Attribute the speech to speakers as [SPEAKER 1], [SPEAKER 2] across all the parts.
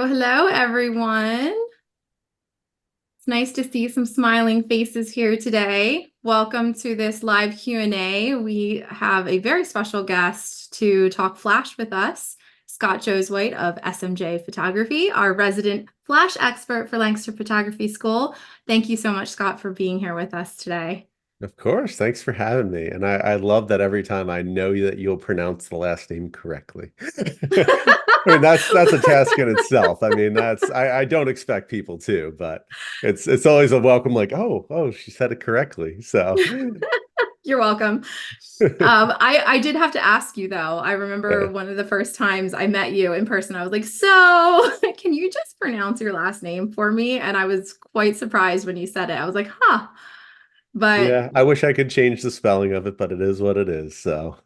[SPEAKER 1] Hello, everyone. It's nice to see some smiling faces here today. Welcome to this live Q&A. We have a very special guest to talk Flash with us, Scott Josuweit of SMJ Photography, our resident Flash expert for Lancaster Photography School. Thank you so much, Scott, for being here with us today.
[SPEAKER 2] Of course. Thanks for having me. And I love that every time I know that you'll pronounce the last name correctly. I mean, that's a task in itself. I mean, I don't expect people to, but it's always a welcome, like, oh, she said it correctly. So
[SPEAKER 1] You're welcome. I did have to ask you though. I remember
[SPEAKER 2] yeah.
[SPEAKER 1] one of the first times I met you in person, I was like, so can you just pronounce your last name for me? And I was quite surprised when you said it. I was like, huh. But
[SPEAKER 2] Yeah, I wish I could change the spelling of it, but it is what it is. So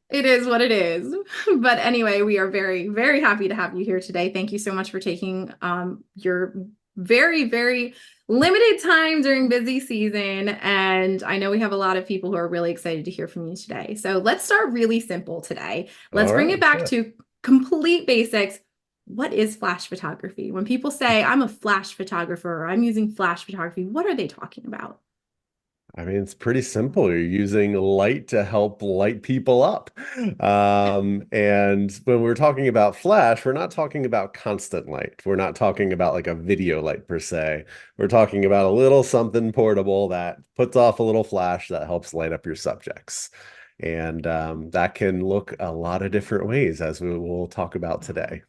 [SPEAKER 1] it is what it is. But anyway, we are very, very happy to have you here today. Thank you so much for taking your very, very limited time during busy season. And I know we have a lot of people who are really excited to hear from you today. So let's start really simple today. Let's
[SPEAKER 2] all
[SPEAKER 1] bring it
[SPEAKER 2] right,
[SPEAKER 1] back
[SPEAKER 2] yeah.
[SPEAKER 1] to complete basics. What is flash photography? When people say I'm a flash photographer or I'm using flash photography, what are they talking about?
[SPEAKER 2] I mean, it's pretty simple. You're using light to help light people up. And when we're talking about flash, we're not talking about constant light. We're not talking about like a video light per se. We're talking about a little something portable that puts off a little flash that helps light up your subjects. And that can look a lot of different ways, as we will talk about today.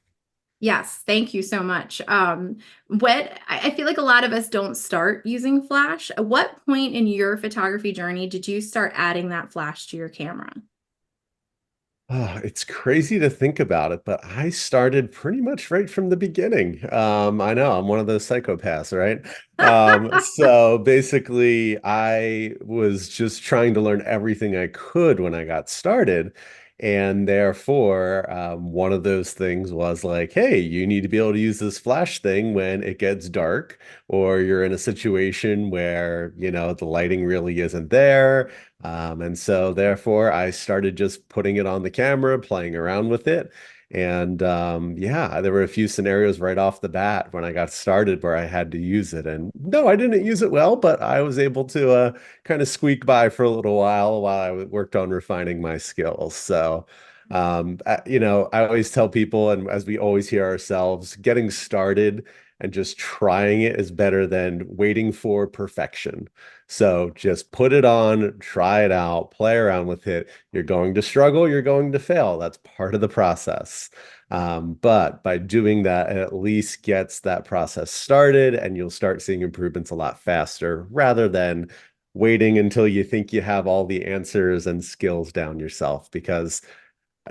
[SPEAKER 1] Yes, thank you so much. I feel like a lot of us don't start using Flash. At what point in your photography journey did you start adding that Flash to your camera?
[SPEAKER 2] Oh, it's crazy to think about it, but I started pretty much right from the beginning. I know I'm one of those psychopaths, right? So basically, I was just trying to learn everything I could when I got started. And therefore, one of those things was like, hey, you need to be able to use this flash thing when it gets dark, or you're in a situation where, the lighting really isn't there. And so therefore I started just putting it on the camera, playing around with it. And yeah, there were a few scenarios right off the bat when I got started where I had to use it. And no, I didn't use it well, but I was able to kind of squeak by for a little while I worked on refining my skills. So I always tell people, and as we always hear ourselves, getting started and just trying it is better than waiting for perfection. So just put it on, try it out, play around with it. You're going to struggle, you're going to fail. That's part of the process. But by doing that, it at least gets that process started, and you'll start seeing improvements a lot faster rather than waiting until you think you have all the answers and skills down yourself. Because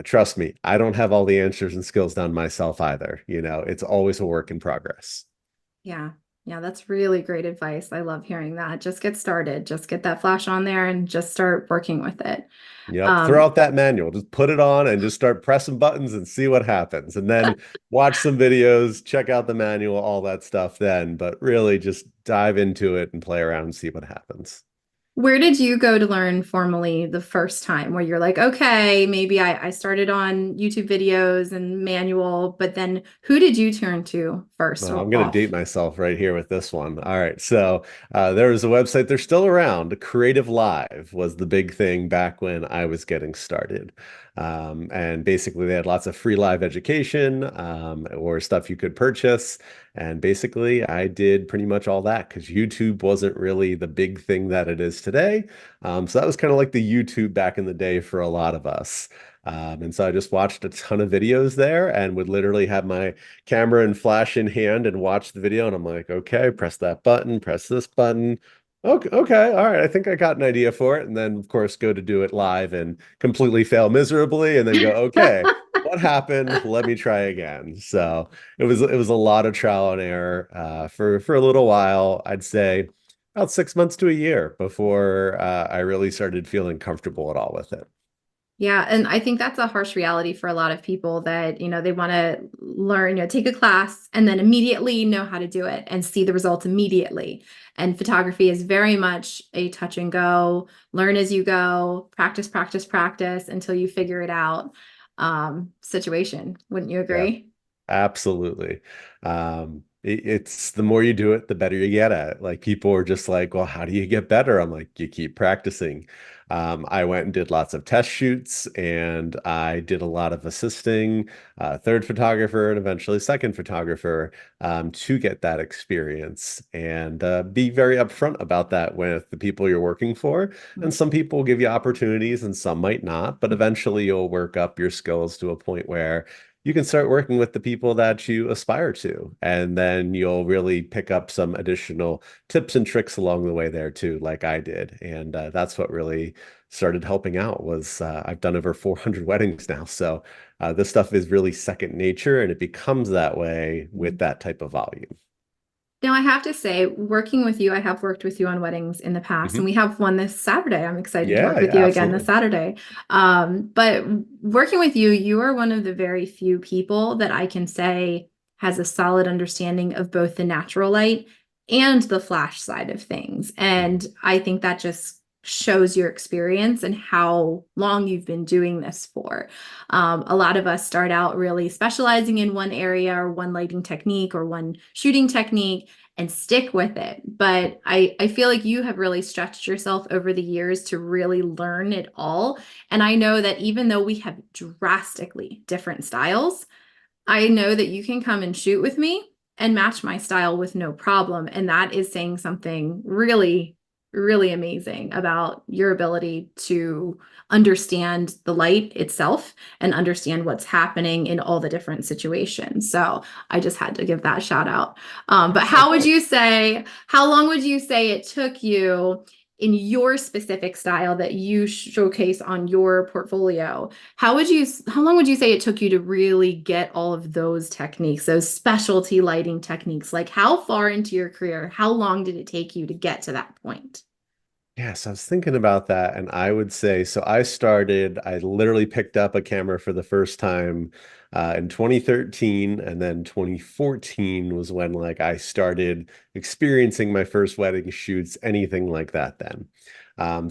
[SPEAKER 2] trust me, I don't have all the answers and skills down myself either. It's always a work in progress.
[SPEAKER 1] Yeah. Yeah, that's really great advice. I love hearing that. Just get started. Just get that Flash on there and just start working with it.
[SPEAKER 2] Yep. Throw
[SPEAKER 1] Um,
[SPEAKER 2] out that manual. Just put it on and just start pressing buttons and see what happens. And then watch some videos, check out the manual, all that stuff then. But really just dive into it and play around and see what happens.
[SPEAKER 1] Where did you go to learn formally the first time where you're like, okay, maybe I started on YouTube videos and manual, but then who did you turn to first
[SPEAKER 2] Well, I'm going to date
[SPEAKER 1] off?
[SPEAKER 2] myself right here with this one. All right. So there was a website, they're still around. Creative Live was the big thing back when I was getting started. And basically, they had lots of free live education or stuff you could purchase. And basically, I did pretty much all that because YouTube wasn't really the big thing that it is today. So that was kind of like the YouTube back in the day for a lot of us. And so I just watched a ton of videos there and would literally have my camera and flash in hand and watch the video. And I'm like, okay, press that button, press this button. Okay, okay, all right. I think I got an idea for it. And then, of course, go to do it live and completely fail miserably, and then go, okay, what happened? Let me try again. So it was a lot of trial and error for a little while. I'd say about 6 months to a year before I really started feeling comfortable at all with it.
[SPEAKER 1] Yeah, and I think that's a harsh reality for a lot of people that, they want to learn, take a class and then immediately know how to do it and see the results immediately. And photography is very much a touch and go, learn as you go, practice, practice, practice until you figure it out situation. Wouldn't you
[SPEAKER 2] Yeah.
[SPEAKER 1] agree?
[SPEAKER 2] Absolutely. It's the more you do it, the better you get at it. Like people are just like, well, how do you get better? I'm like, you keep practicing. I went and did lots of test shoots and I did a lot of assisting, third photographer and eventually second photographer to get that experience and be very upfront about that with the people you're working for. And some people will give you opportunities and some might not, but eventually you'll work up your skills to a point where you can start working with the people that you aspire to. And then you'll really pick up some additional tips and tricks along the way there too, like I did. And that's what really started helping out was I've done over 400 weddings now. So this stuff is really second nature and it becomes that way with that type of volume.
[SPEAKER 1] Now, I have to say, working with you, I have worked with you on weddings in the past, and
[SPEAKER 2] Mhm.
[SPEAKER 1] we have one this Saturday. I'm excited to work
[SPEAKER 2] Yeah,
[SPEAKER 1] with
[SPEAKER 2] yeah,
[SPEAKER 1] you again this
[SPEAKER 2] absolutely.
[SPEAKER 1] Saturday. But working with you, you are one of the very few people that I can say has a solid understanding of both the natural light and the flash side of things.
[SPEAKER 2] Mhm.
[SPEAKER 1] And I think that just shows your experience and how long you've been doing this for. A lot of us start out really specializing in one area or one lighting technique or one shooting technique and stick with it. But I feel like you have really stretched yourself over the years to really learn it all. And I know that even though we have drastically different styles, I know that you can come and shoot with me and match my style with no problem. And that is saying something really, really amazing about your ability to understand the light itself and understand what's happening in all the different situations. So I just had to give that shout out. But
[SPEAKER 2] Oh,
[SPEAKER 1] how would
[SPEAKER 2] thanks.
[SPEAKER 1] you say, how long would you say it took you in your specific style that you showcase on your portfolio? How long would you say it took you to really get all of those techniques, those specialty lighting techniques? Like how far into your career, how long did it take you to get to that point?
[SPEAKER 2] Yes, I was thinking about that, and I would say so. I literally picked up a camera for the first time in 2013, and then 2014 was when like I started experiencing my first wedding shoots, anything like that then.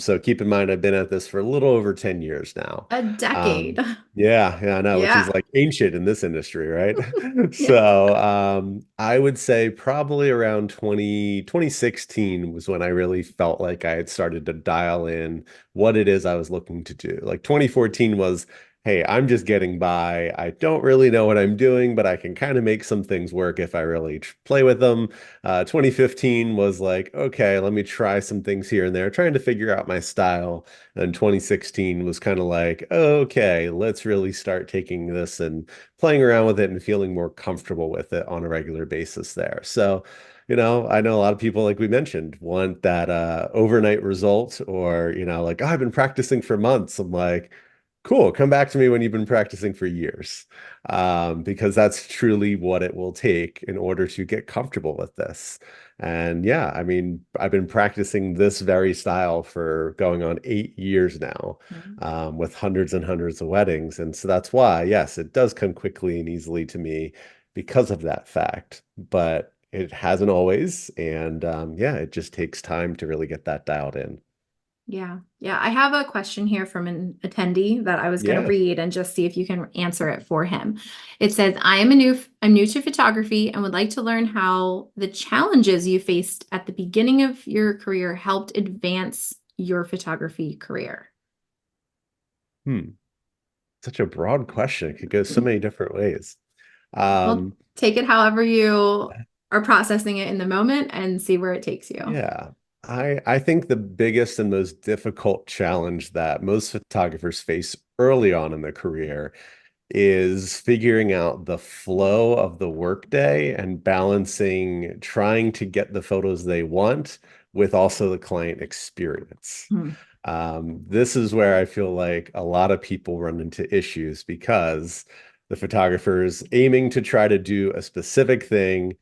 [SPEAKER 2] So keep in mind, I've been at this for a little over 10 years now.
[SPEAKER 1] A decade.
[SPEAKER 2] Um, yeah, I know, which is
[SPEAKER 1] Yeah.
[SPEAKER 2] like ancient in this industry, right?
[SPEAKER 1] Yeah.
[SPEAKER 2] So I would say probably around 2016 was when I really felt like I had started to dial in what it is I was looking to do. Like 2014 was, hey, I'm just getting by. I don't really know what I'm doing, but I can kind of make some things work if I really play with them. 2015 was like, okay, let me try some things here and there, trying to figure out my style. And 2016 was kind of like, okay, let's really start taking this and playing around with it and feeling more comfortable with it on a regular basis there. So, I know a lot of people, like we mentioned, want that overnight result or, like, oh, I've been practicing for months. I'm like, cool, come back to me when you've been practicing for years. Because that's truly what it will take in order to get comfortable with this. And yeah, I mean, I've been practicing this very style for going on 8 years now, with hundreds and hundreds of weddings. And so that's why, yes, it does come quickly and easily to me because of that fact. But it hasn't always. And yeah, it just takes time to really get that dialed in.
[SPEAKER 1] Yeah. Yeah. I have a question here from an attendee that I was going to
[SPEAKER 2] Yeah.
[SPEAKER 1] read and just see if you can answer it for him. It says, I'm new to photography and would like to learn how the challenges you faced at the beginning of your career helped advance your photography career.
[SPEAKER 2] Hmm. Such a broad question. It could go so many different ways.
[SPEAKER 1] Well,
[SPEAKER 2] Um,
[SPEAKER 1] take it however you are processing it in the moment and see where it takes you.
[SPEAKER 2] yeah, I think the biggest and most difficult challenge that most photographers face early on in their career is figuring out the flow of the workday and balancing trying to get the photos they want with also the client experience.
[SPEAKER 1] Hmm.
[SPEAKER 2] This is where I feel like a lot of people run into issues because the photographer's aiming to try to do a specific thing.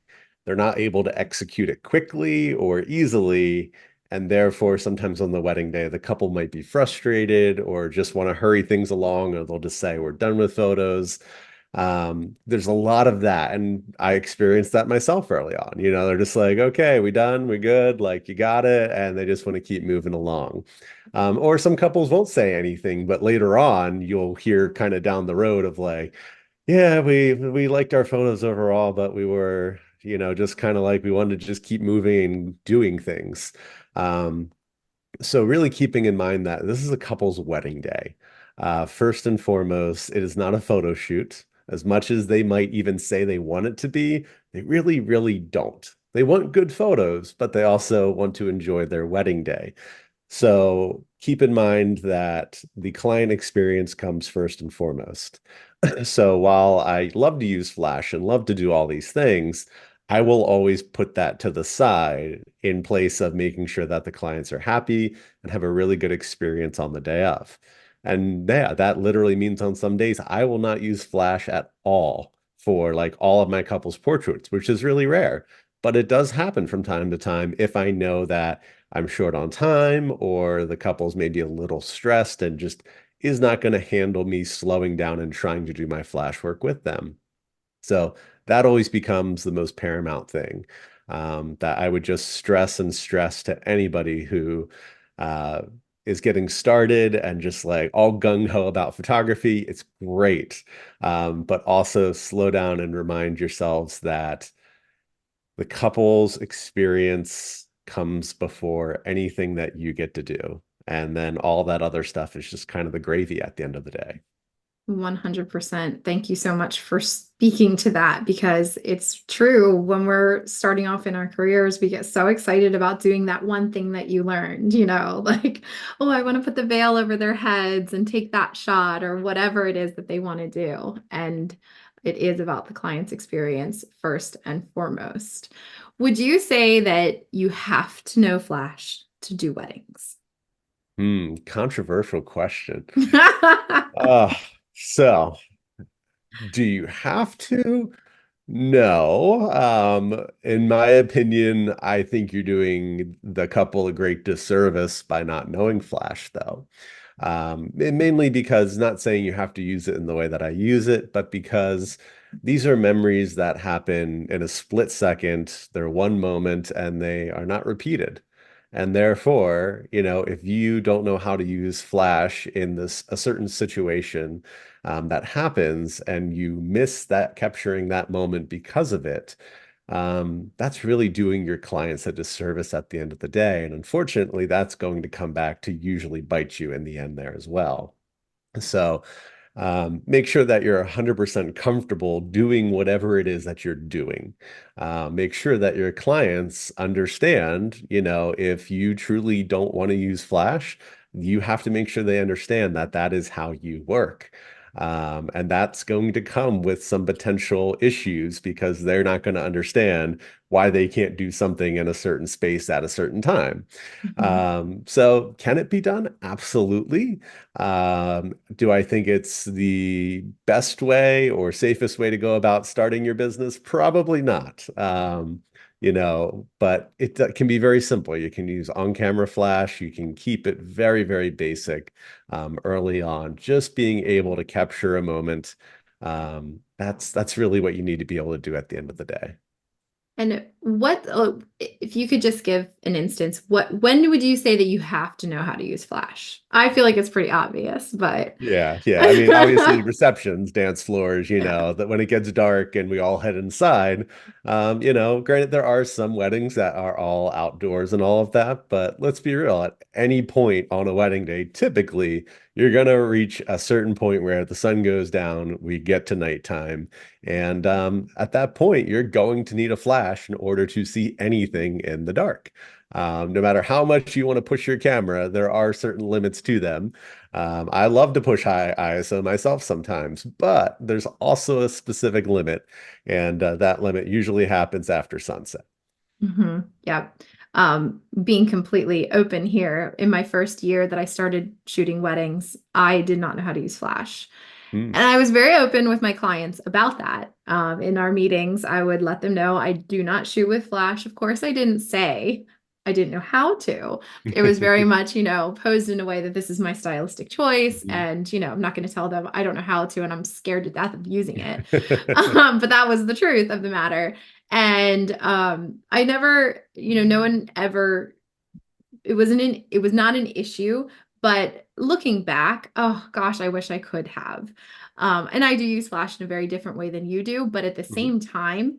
[SPEAKER 2] They're not able to execute it quickly or easily. And therefore, sometimes on the wedding day, the couple might be frustrated or just want to hurry things along, or they'll just say, we're done with photos. There's a lot of that. And I experienced that myself early on. They're just like, okay, we done, we good, like you got it. And they just want to keep moving along. Or some couples won't say anything, but later on, you'll hear kind of down the road of like, Yeah, we liked our photos overall, but we were, just kind of like we wanted to just keep moving and doing things. Um, So really keeping in mind that this is a couple's wedding day. First and foremost, it is not a photo shoot. As much as they might even say they want it to be, they really, really don't. They want good photos, but they also want to enjoy their wedding day. So keep in mind that the client experience comes first and foremost. So while I love to use Flash and love to do all these things, I will always put that to the side in place of making sure that the clients are happy and have a really good experience on the day of. And yeah, that literally means on some days I will not use Flash at all for like all of my couples portraits, which is really rare. But it does happen from time to time if I know that I'm short on time or the couple's maybe a little stressed and just is not going to handle me slowing down and trying to do my flash work with them. So that always becomes the most paramount thing that I would just stress and stress to anybody who uh, is getting started and just like all gung ho about photography. It's great. But also slow down and remind yourselves that the couple's experience comes before anything that you get to do. And then all that other stuff is just kind of the gravy at the end of the day.
[SPEAKER 1] 100%. Thank you so much for speaking to that because it's true. When we're starting off in our careers, we get so excited about doing that one thing that you learned, like, oh, I want to put the veil over their heads and take that shot or whatever it is that they want to do. And it is about the client's experience first and foremost. Would you say that you have to know Flash to do weddings?
[SPEAKER 2] Controversial question. Uh, so do you have to? No. In my opinion, I think you're doing the couple a great disservice by not knowing Flash, though. And mainly because not saying you have to use it in the way that I use it, but because these are memories that happen in a split second. They're one moment and they are not repeated. And therefore, if you don't know how to use Flash in this a certain situation, that happens and you miss that capturing that moment because of it, that's really doing your clients a disservice at the end of the day. And unfortunately, that's going to come back to usually bite you in the end there as well. So make sure that you're 100% comfortable doing whatever it is that you're doing. Make sure that your clients understand, if you truly don't want to use Flash, you have to make sure they understand that that is how you work. And that's going to come with some potential issues because they're not going to understand why they can't do something in a certain space at a certain time.
[SPEAKER 1] Mhm.
[SPEAKER 2] So can it be done? Absolutely. Do I think it's the best way or safest way to go about starting your business? Probably not. But it can be very simple. You can use on-camera flash. You can keep it very, very basic early on. Just being able to capture a moment. That's really what you need to be able to do at the end of the day.
[SPEAKER 1] And if you could just give an instance, when would you say that you have to know how to use Flash? I feel like it's pretty obvious, but
[SPEAKER 2] Yeah, yeah. I mean, obviously, receptions, dance floors,
[SPEAKER 1] yeah.
[SPEAKER 2] that when it gets dark and we all head inside, granted, there are some weddings that are all outdoors and all of that, but let's be real, at any point on a wedding day, typically you're going to reach a certain point where the sun goes down, we get to nighttime, and at that point, you're going to need a flash in order to see anything in the dark. No matter how much you want to push your camera, there are certain limits to them. I love to push high ISO myself sometimes, but there's also a specific limit, and that limit usually happens after sunset.
[SPEAKER 1] Yeah. Being completely open here, in my first year that I started shooting weddings, I did not know how to use Flash.
[SPEAKER 2] Hmm.
[SPEAKER 1] And I was very open with my clients about that. In our meetings, I would let them know I do not shoot with Flash. Of course, I didn't say I didn't know how to. It was very much, posed in a way that this is my stylistic choice.
[SPEAKER 2] Mhm.
[SPEAKER 1] And, I'm not going to tell them I don't know how to, and I'm scared to death of using it. But that was the truth of the matter. And I never, no one ever, it was not an issue, But looking back, oh gosh, I wish I could have. And I do use Flash in a very different way than you do, but at the
[SPEAKER 2] Mhm.
[SPEAKER 1] same time,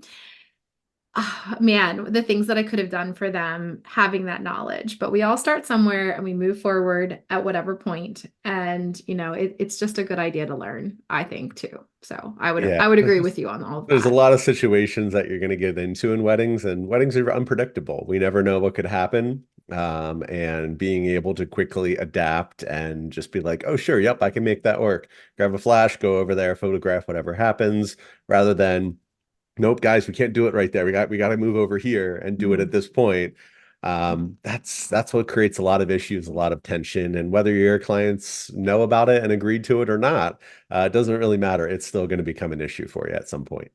[SPEAKER 1] man, the things that I could have done for them having that knowledge. But we all start somewhere and we move forward at whatever point. And, it's just a good idea to learn, I think, too. So I would
[SPEAKER 2] Yeah,
[SPEAKER 1] I would agree with you on all of
[SPEAKER 2] there's a
[SPEAKER 1] that.
[SPEAKER 2] lot of situations that you're going to get into in weddings, and weddings are unpredictable. We never know what could happen. And being able to quickly adapt and just be like, oh, sure, yep, I can make that work. Grab a flash, go over there, photograph whatever happens, rather than nope, guys, we can't do it right there. We got to move over here and do it at
[SPEAKER 1] Mhm.
[SPEAKER 2] this point. That's what creates a lot of issues, a lot of tension, and whether your clients know about it and agreed to it or not, it doesn't really matter. It's still going to become an issue for you at some point.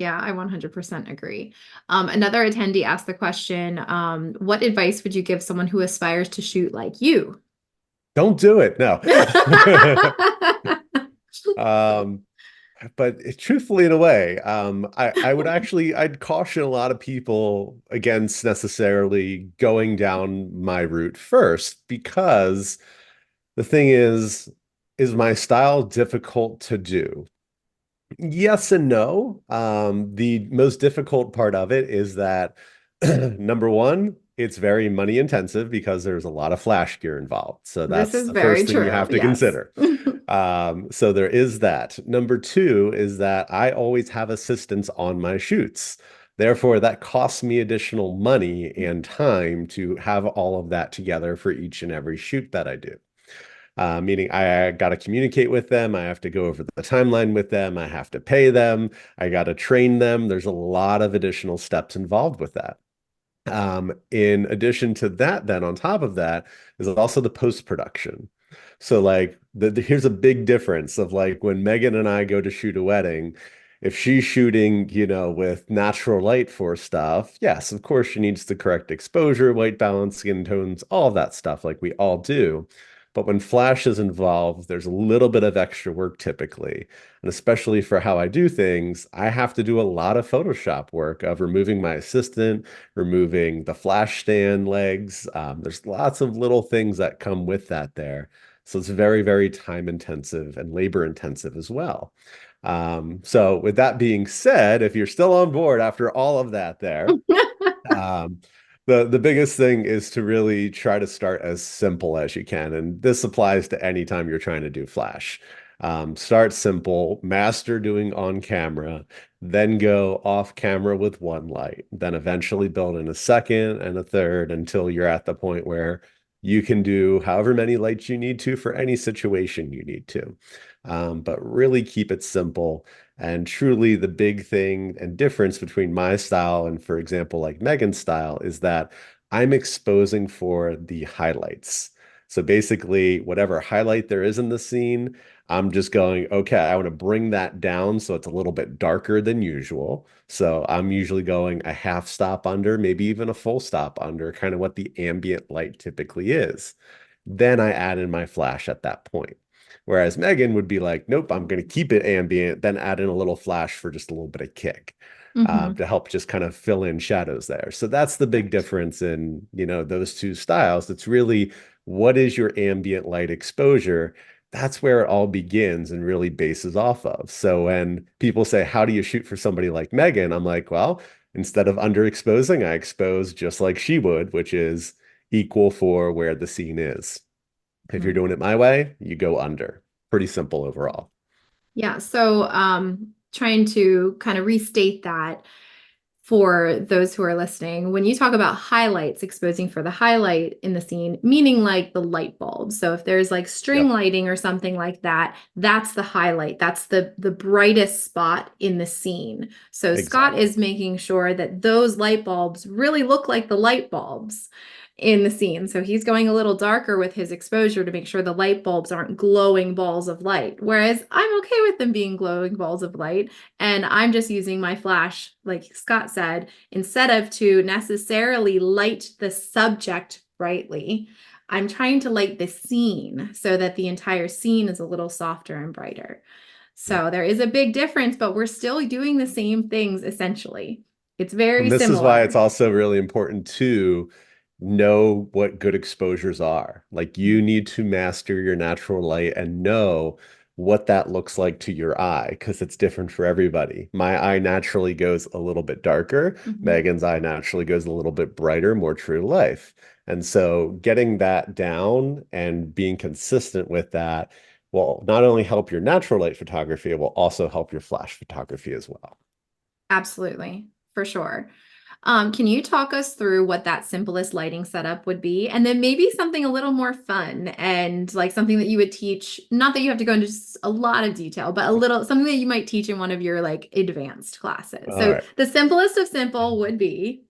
[SPEAKER 1] Yeah, I 100% agree. Another attendee asked the question, what advice would you give someone who aspires to shoot like you?
[SPEAKER 2] Don't do it. No. Um, but truthfully, in a way, I would actually, I'd caution a lot of people against necessarily going down my route first, because the thing is my style difficult to do? Yes and no. The most difficult part of it is that number one, it's very money intensive because there's a lot of flash gear involved. So
[SPEAKER 1] This
[SPEAKER 2] that's
[SPEAKER 1] is
[SPEAKER 2] the
[SPEAKER 1] very
[SPEAKER 2] first thing you
[SPEAKER 1] true.
[SPEAKER 2] have to
[SPEAKER 1] Yes.
[SPEAKER 2] consider. So there is that. Number two is that I always have assistants on my shoots. Therefore, that costs me additional money and time to have all of that together for each and every shoot that I do. Meaning I got to communicate with them. I have to go over the timeline with them. I have to pay them. I got to train them. There's a lot of additional steps involved with that. In addition to that, then on top of that is also the post-production. So like here's a big difference of like when Megan and I go to shoot a wedding, if she's shooting, with natural light for stuff, yes, of course she needs the correct exposure, white balance, skin tones, all of that stuff like we all do. But when flash is involved, there's a little bit of extra work typically. And especially for how I do things, I have to do a lot of Photoshop work of removing my assistant, removing the flash stand legs. There's lots of little things that come with that there. So it's very, very time intensive and labor intensive as well. So with that being said, if you're still on board after all of that there, um, the biggest thing is to really try to start as simple as you can. And this applies to any time you're trying to do Flash. Start simple, master doing on camera, then go off camera with one light, then eventually build in a second and a third until you're at the point where you can do however many lights you need to for any situation you need to. But really keep it simple. And truly, the big thing and difference between my style and, for example, like Megan's style is that I'm exposing for the highlights. So basically, whatever highlight there is in the scene, I'm just going, okay, I want to bring that down so it's a little bit darker than usual. So I'm usually going a half stop under, maybe even a full stop under, kind of what the ambient light typically is. Then I add in my flash at that point. Whereas Megan would be like, nope, I'm going to keep it ambient, then add in a little flash for just a little bit of kick,
[SPEAKER 1] Hmm.
[SPEAKER 2] to help just kind of fill in shadows there. So that's the big
[SPEAKER 1] Right.
[SPEAKER 2] difference in, those two styles. It's really what is your ambient light exposure? That's where it all begins and really bases off of. So when people say, how do you shoot for somebody like Megan? I'm like, well, instead of underexposing, I expose just like she would, which is equal for where the scene is. If you're
[SPEAKER 1] Right.
[SPEAKER 2] doing it my way, you go under. Pretty simple overall.
[SPEAKER 1] Yeah. So, trying to kind of restate that for those who are listening, when you talk about highlights, exposing for the highlight in the scene, meaning like the light bulb. So if there's like string
[SPEAKER 2] Yep,
[SPEAKER 1] lighting or something like that, that's the highlight. That's the brightest spot in the scene. So Scott
[SPEAKER 2] exactly.
[SPEAKER 1] is making sure that those light bulbs really look like the light bulbs in the scene. So he's going a little darker with his exposure to make sure the light bulbs aren't glowing balls of light. Whereas I'm okay with them being glowing balls of light. And I'm just using my flash, like Scott said, instead of to necessarily light the subject brightly, I'm trying to light the scene so that the entire scene is a little softer and brighter.
[SPEAKER 2] Yep.
[SPEAKER 1] So there is a big difference, but we're still doing the same things essentially. It's very
[SPEAKER 2] And this is why it's
[SPEAKER 1] similar.
[SPEAKER 2] also really important too. know what good exposures are. Like you need to master your natural light and know what that looks like to your eye because it's different for everybody. My eye naturally goes a little bit darker.
[SPEAKER 1] Mhm.
[SPEAKER 2] Megan's eye naturally goes a little bit brighter, more true to life. And so getting that down and being consistent with that will not only help your natural light photography, it will also help your flash photography as well.
[SPEAKER 1] Absolutely, for sure. Can you talk us through what that simplest lighting setup would be? And then maybe something a little more fun and like something that you would teach, not that you have to go into a lot of detail, but a little something that you might teach in one of your like advanced classes.
[SPEAKER 2] All
[SPEAKER 1] So
[SPEAKER 2] right.
[SPEAKER 1] the simplest of simple would be,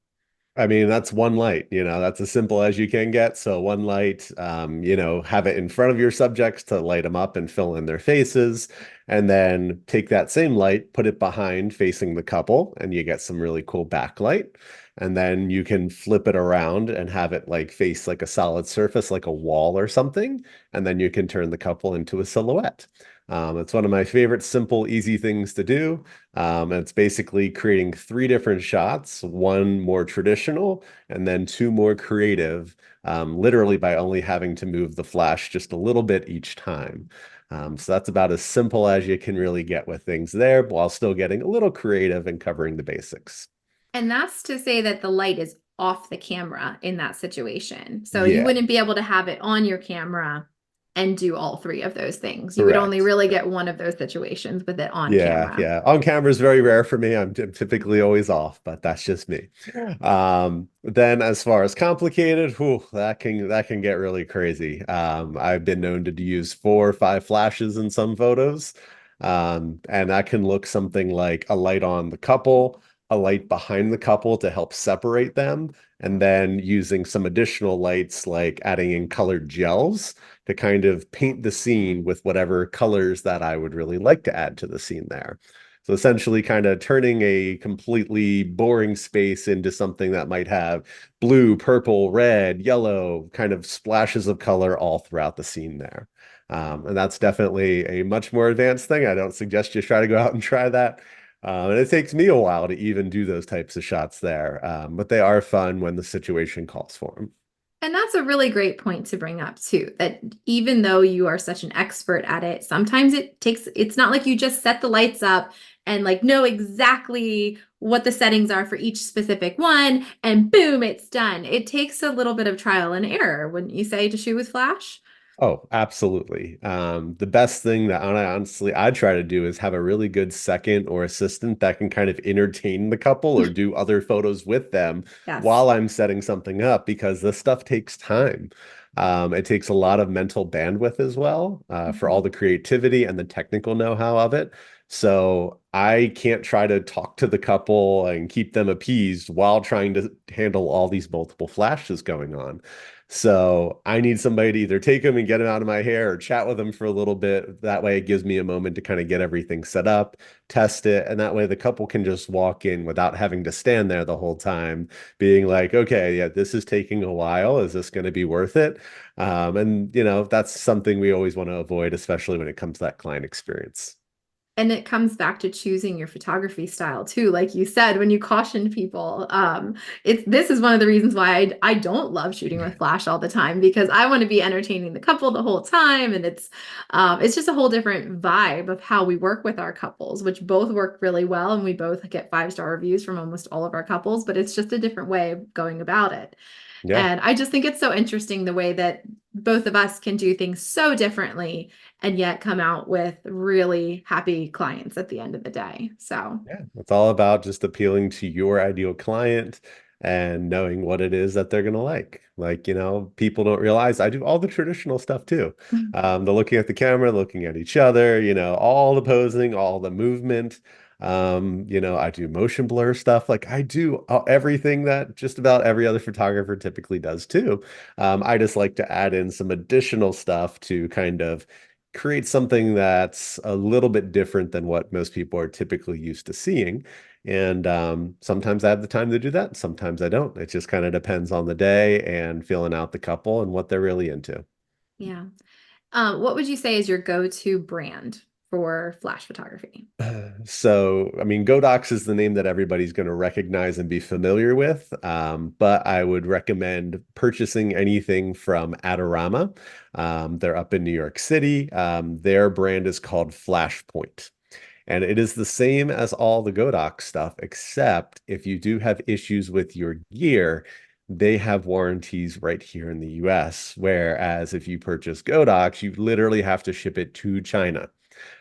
[SPEAKER 2] I mean, that's one light, that's as simple as you can get. So one light, have it in front of your subjects to light them up and fill in their faces. And then take that same light, put it behind facing the couple, and you get some really cool backlight. And then you can flip it around and have it like face like a solid surface, like a wall or something. And then you can turn the couple into a silhouette. It's one of my favorite simple, easy things to do. And it's basically creating three different shots, one more traditional and then two more creative, literally by only having to move the flash just a little bit each time. So that's about as simple as you can really get with things there, while still getting a little creative and covering the basics.
[SPEAKER 1] and that's to say that the light is off the camera in that situation. So you
[SPEAKER 2] Yeah,
[SPEAKER 1] wouldn't be able to have it on your camera and do all three of those things. You would only
[SPEAKER 2] correct.
[SPEAKER 1] really get one of those situations with it on
[SPEAKER 2] Yeah,
[SPEAKER 1] camera.
[SPEAKER 2] yeah. On camera is very rare for me. I'm typically always off, but that's just me. Then as far as complicated, whew, that can get really crazy. I've been known to use 4 or 5 flashes in some photos. And that can look something like a light on the couple, a light behind the couple to help separate them, and then using some additional lights like adding in colored gels to kind of paint the scene with whatever colors that I would really like to add to the scene there. So essentially kind of turning a completely boring space into something that might have blue, purple, red, yellow, kind of splashes of color all throughout the scene there. And that's definitely a much more advanced thing. I don't suggest you try to go out and try that. And it takes me a while to even do those types of shots there. But they are fun when the situation calls for them.
[SPEAKER 1] And that's a really great point to bring up too, that even though you are such an expert at it, sometimes it's not like you just set the lights up and like know exactly what the settings are for each specific one and boom, it's done. It takes a little bit of trial and error, wouldn't you say, to shoot with Flash?
[SPEAKER 2] Oh, absolutely. The best thing that honestly I try to do is have a really good second or assistant that can kind of entertain the couple or do other photos with them
[SPEAKER 1] Yes.
[SPEAKER 2] while I'm setting something up because this stuff takes time. It takes a lot of mental bandwidth as well, for all
[SPEAKER 1] Mhm.
[SPEAKER 2] the creativity and the technical know-how of it. So I can't try to talk to the couple and keep them appeased while trying to handle all these multiple flashes going on. So I need somebody to either take them and get them out of my hair or chat with them for a little bit. That way it gives me a moment to kind of get everything set up, test it, and that way the couple can just walk in without having to stand there the whole time, being like, okay, yeah, this is taking a while. Is this going to be worth it? And that's something we always want to avoid, especially when it comes to that client experience.
[SPEAKER 1] And it comes back to choosing your photography style too, like you said when you cautioned people. It's this is one of the reasons why I don't love shooting with flash all the time, because I want to be entertaining the couple the whole time, and it's just a whole different vibe of how we work with our couples, which both work really well, and we both get 5-star reviews from almost all of our couples, but it's just a different way of going about it.
[SPEAKER 2] Yeah.
[SPEAKER 1] And I just think it's so interesting the way that both of us can do things so differently and yet come out with really happy clients at the end of the day. So,
[SPEAKER 2] Yeah, it's all about just appealing to your ideal client and knowing what it is that they're going to like. Like, people don't realize I do all the traditional stuff too. The looking at the camera, looking at each other, all the posing, all the movement. I do motion blur stuff. Like I do everything that just about every other photographer typically does too. I just like to add in some additional stuff to kind of create something that's a little bit different than what most people are typically used to seeing. And sometimes I have the time to do that. Sometimes I don't. It just kind of depends on the day and feeling out the couple and what they're really into.
[SPEAKER 1] yeah. What would you say is your go-to brand for flash photography?
[SPEAKER 2] So, I mean, Godox is the name that everybody's going to recognize and be familiar with. But I would recommend purchasing anything from Adorama. They're up in New York City. Their brand is called Flashpoint. And it is the same as all the Godox stuff, except if you do have issues with your gear, they have warranties right here in the US. Whereas if you purchase Godox, you literally have to ship it to China.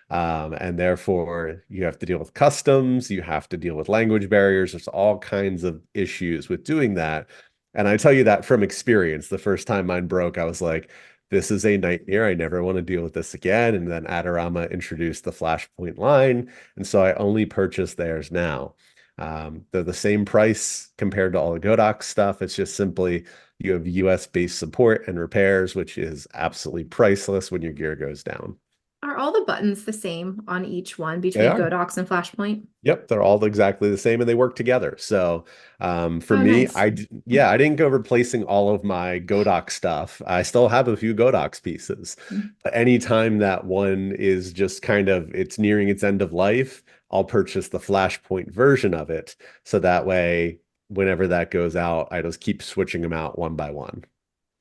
[SPEAKER 2] And therefore, you have to deal with customs, you have to deal with language barriers. There's all kinds of issues with doing that. And I tell you that from experience. The first time mine broke, I was like, this is a nightmare. I never want to deal with this again. And then Adorama introduced the Flashpoint line. And so I only purchase theirs now. They're the same price compared to all the Godox stuff. It's just simply you have US based support and repairs, which is absolutely priceless when your gear goes down.
[SPEAKER 1] Are all the buttons the same on each one
[SPEAKER 2] They
[SPEAKER 1] between
[SPEAKER 2] are.
[SPEAKER 1] Godox and Flashpoint?
[SPEAKER 2] Yep, they're all exactly the same and they work together. So, for
[SPEAKER 1] Oh,
[SPEAKER 2] me,
[SPEAKER 1] nice.
[SPEAKER 2] yeah, I didn't go replacing all of my Godox stuff. I still have a few Godox pieces. But anytime that one is just kind of it's nearing its end of life, I'll purchase the Flashpoint version of it. So that way, whenever that goes out, I just keep switching them out one by one.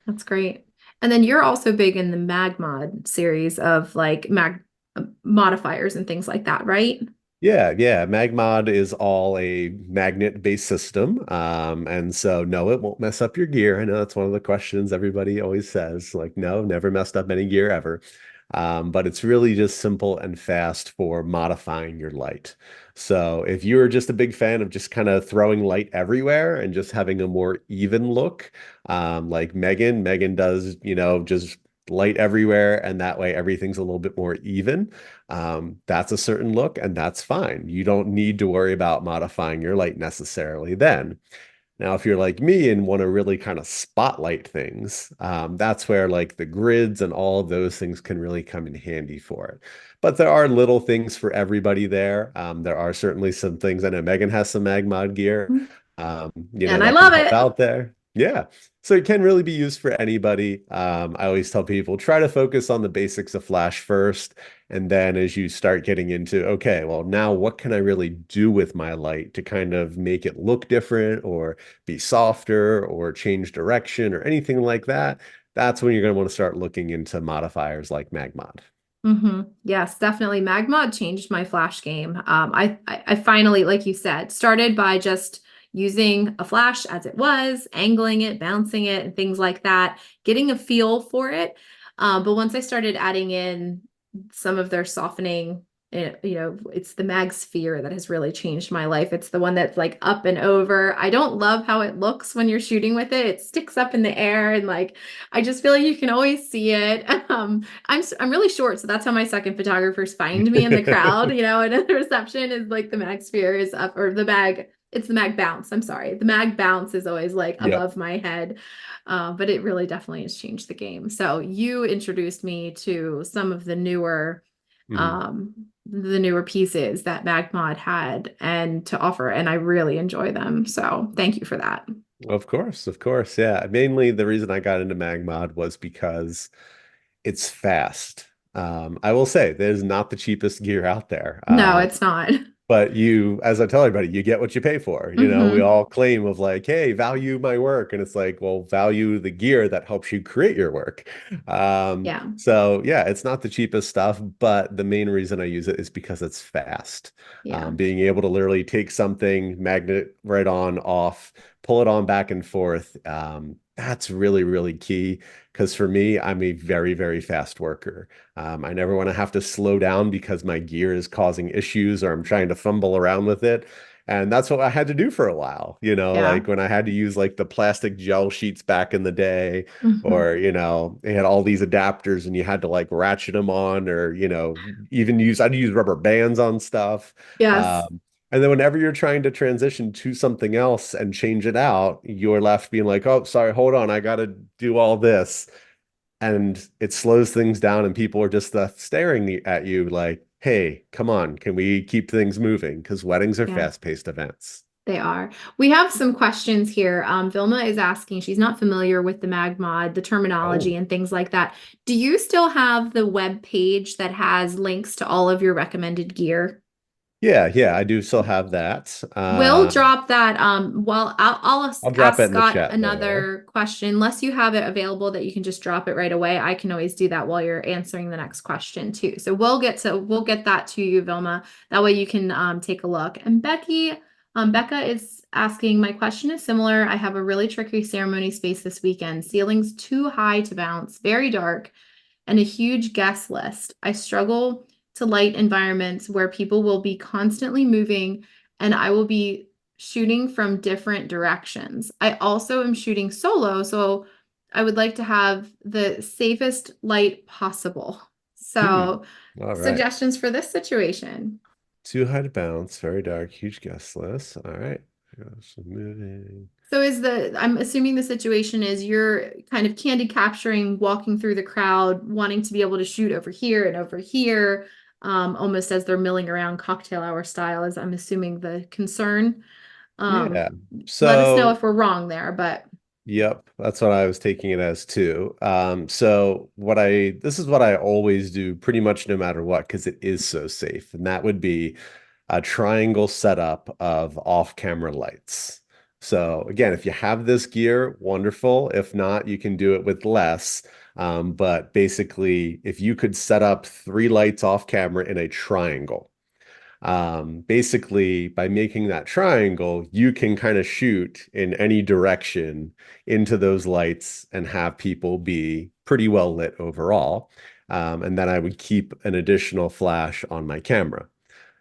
[SPEAKER 1] That's great. And then you're also big in the mag mod series of like mag modifiers and things like that, right?
[SPEAKER 2] Yeah, yeah. MagMod is all a magnet-based system. And so no, it won't mess up your gear. I know that's one of the questions everybody always says, like, no, never messed up any gear ever. But it's really just simple and fast for modifying your light. So if you're just a big fan of just kind of throwing light everywhere and just having a more even look, like Megan does, just light everywhere, and that way everything's a little bit more even. That's a certain look, and that's fine. You don't need to worry about modifying your light necessarily then. Now, if you're like me and want to really kind of spotlight things, that's where like the grids and all of those things can really come in handy for it. But there are little things for everybody there. There are certainly some things. I know Megan has some MagMod gear,
[SPEAKER 1] And I
[SPEAKER 2] that can
[SPEAKER 1] love
[SPEAKER 2] help
[SPEAKER 1] it.
[SPEAKER 2] out there. Yeah. So it can really be used for anybody. I always tell people try to focus on the basics of Flash first. And then as you start getting into, okay, well, now what can I really do with my light to kind of make it look different or be softer or change direction or anything like that? That's when you're going to want to start looking into modifiers like MagMod.
[SPEAKER 1] Yes, definitely. Magmod changed my flash game. I finally, like you said, started by just using a flash as it was, angling it, bouncing it, and things like that, getting a feel for it. But once I started adding in some of their softening, it's the mag sphere that has really changed my life. It's the one that's like up and over. I don't love how it looks when you're shooting with it. It sticks up in the air and like I just feel like you can always see it. I'm really short, so that's how my second photographers find me in the crowd, and at the reception is like the mag sphere is up or the mag. It's the mag bounce. I'm sorry. The mag bounce is always like
[SPEAKER 2] Yep.
[SPEAKER 1] above my head. But it really definitely has changed the game. So you introduced me to some of
[SPEAKER 2] Mhm.
[SPEAKER 1] um, the newer pieces that MagMod had and to offer, and I really enjoy them. So thank you for that.
[SPEAKER 2] Of course, of course. Yeah. Mainly the reason I got into MagMod was because it's fast. I will say there's not the cheapest gear out there.
[SPEAKER 1] No, it's not.
[SPEAKER 2] But as I tell everybody, you get what you pay for. We
[SPEAKER 1] Hmm.
[SPEAKER 2] all claim of like, hey, value my work. And it's like, well, value the gear that helps you create your work.
[SPEAKER 1] Yeah.
[SPEAKER 2] So yeah, it's not the cheapest stuff, but the main reason I use it is because it's fast.
[SPEAKER 1] Yeah.
[SPEAKER 2] Being able to literally take something, magnet right on, off, pull it on back and forth. That's really, really key. Because for me, I'm a very, very fast worker. I never want to have to slow down because my gear is causing issues or I'm trying to fumble around with it. And that's what I had to do for a while,
[SPEAKER 1] Yeah.
[SPEAKER 2] like when I had to use like the plastic gel sheets back in the day,
[SPEAKER 1] Hmm.
[SPEAKER 2] or, they had all these adapters and you had to like ratchet them on, or, I'd use rubber bands on stuff.
[SPEAKER 1] Yes.
[SPEAKER 2] And then whenever you're trying to transition to something else and change it out, you're left being like, oh, sorry, hold on, I got to do all this. And it slows things down, and people are just staring at you like, hey, come on, can we keep things moving? Because weddings are
[SPEAKER 1] Yeah.
[SPEAKER 2] fast-paced events.
[SPEAKER 1] They are. We have some questions here. Vilma is asking, she's not familiar with the mag mod, the terminology
[SPEAKER 2] Oh,
[SPEAKER 1] and things like that. Do you still have the web page that has links to all of your recommended gear?
[SPEAKER 2] yeah, yeah, I do still have that.
[SPEAKER 1] We'll drop that. Well, I'll
[SPEAKER 2] I'll drop it
[SPEAKER 1] ask
[SPEAKER 2] in the
[SPEAKER 1] Scott
[SPEAKER 2] chat there.
[SPEAKER 1] another question. Unless you have it available that you can just drop it right away. I can always do that while you're answering the next question too. So we'll get that to you, Vilma. That way you can take a look. And Becca is asking, my question is similar. I have a really tricky ceremony space this weekend. Ceiling's too high to bounce, very dark, and a huge guest list. I struggle to light environments where people will be constantly moving and I will be shooting from different directions. I also am shooting solo, so I would like to have the safest light possible.
[SPEAKER 2] Hmm.
[SPEAKER 1] So,
[SPEAKER 2] All right.
[SPEAKER 1] suggestions for this situation.
[SPEAKER 2] Too high to bounce, very dark, huge guest list. All right. So moving.
[SPEAKER 1] So I'm assuming the situation is you're kind of candid capturing, walking through the crowd, wanting to be able to shoot over here, almost as they're milling around cocktail hour style, is I'm assuming the concern.
[SPEAKER 2] Yeah.
[SPEAKER 1] Let us know
[SPEAKER 2] So,
[SPEAKER 1] if we're wrong there, but
[SPEAKER 2] yep, that's what I was taking it as too. So this is what I always do pretty much no matter what, because it is so safe. And that would be a triangle setup of off-camera lights. So again, if you have this gear, wonderful. If not, you can do it with less. But basically, if you could set up three lights off camera in a triangle, basically by making that triangle, you can kind of shoot in any direction into those lights and have people be pretty well lit overall. And then I would keep an additional flash on my camera.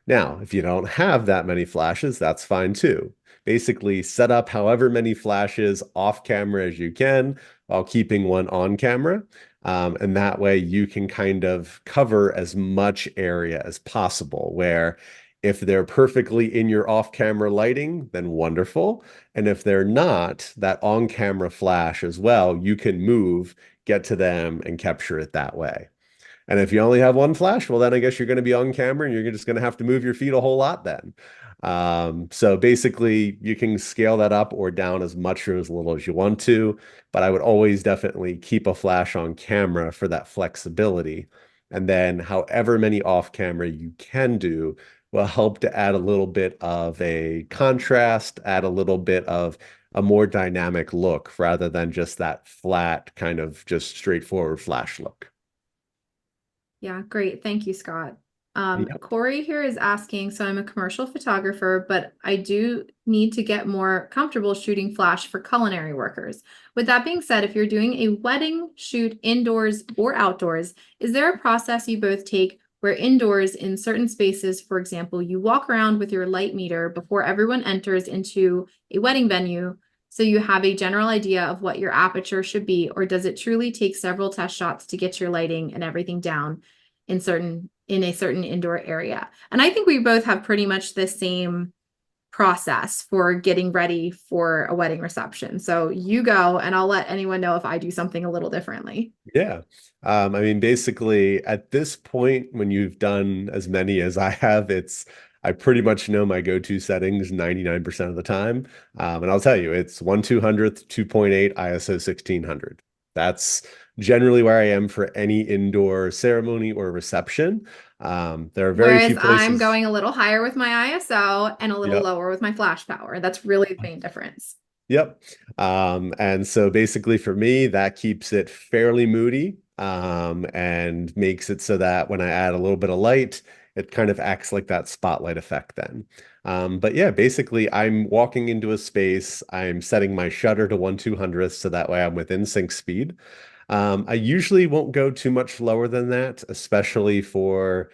[SPEAKER 2] Now, if you don't have that many flashes, that's fine too. Basically, set up however many flashes off camera as you can while keeping one on camera. And that way you can kind of cover as much area as possible. Where if they're perfectly in your off camera lighting, then wonderful. And if they're not, that on camera flash as well, you can move, get to them, and capture it that way. And if you only have one flash, well, then I guess you're going to be on camera and you're just going to have to move your feet a whole lot then. So basically, you can scale that up or down as much or as little as you want to, but I would always definitely keep a flash on camera for that flexibility. And then however many off camera you can do will help to add a little bit of a contrast, add a little bit of a more dynamic look rather than just that flat kind of just straightforward flash look.
[SPEAKER 1] yeah, great. Thank you, Scott.
[SPEAKER 2] Yep.
[SPEAKER 1] Corey here is asking, so I'm a commercial photographer, but I do need to get more comfortable shooting flash for culinary workers. With that being said, if you're doing a wedding shoot indoors or outdoors, is there a process you both take where indoors in certain spaces, for example, you walk around with your light meter before everyone enters into a wedding venue, so you have a general idea of what your aperture should be, or does it truly take several test shots to get your lighting and everything down in a certain indoor area? And I think we both have pretty much the same process for getting ready for a wedding reception. So you go, and I'll let anyone know if I do something a little differently.
[SPEAKER 2] Yeah. I mean, basically, at this point, when you've done as many as I have, I pretty much know my go-to settings 99% of the time. And I'll tell you, it's 1/200th, 2.8, ISO 1600. That's generally where I am for any indoor ceremony or reception. There are very
[SPEAKER 1] Whereas
[SPEAKER 2] few
[SPEAKER 1] I'm
[SPEAKER 2] places.
[SPEAKER 1] going a little higher with my ISO and a little
[SPEAKER 2] Yep.
[SPEAKER 1] lower with my flash power. That's really the main difference.
[SPEAKER 2] Yep. And so basically for me, that keeps it fairly moody, and makes it so that when I add a little bit of light, it kind of acts like that spotlight effect then. But yeah, basically I'm walking into a space, I'm setting my shutter to 1/200th so that way I'm within sync speed. I usually won't go too much lower than that, especially for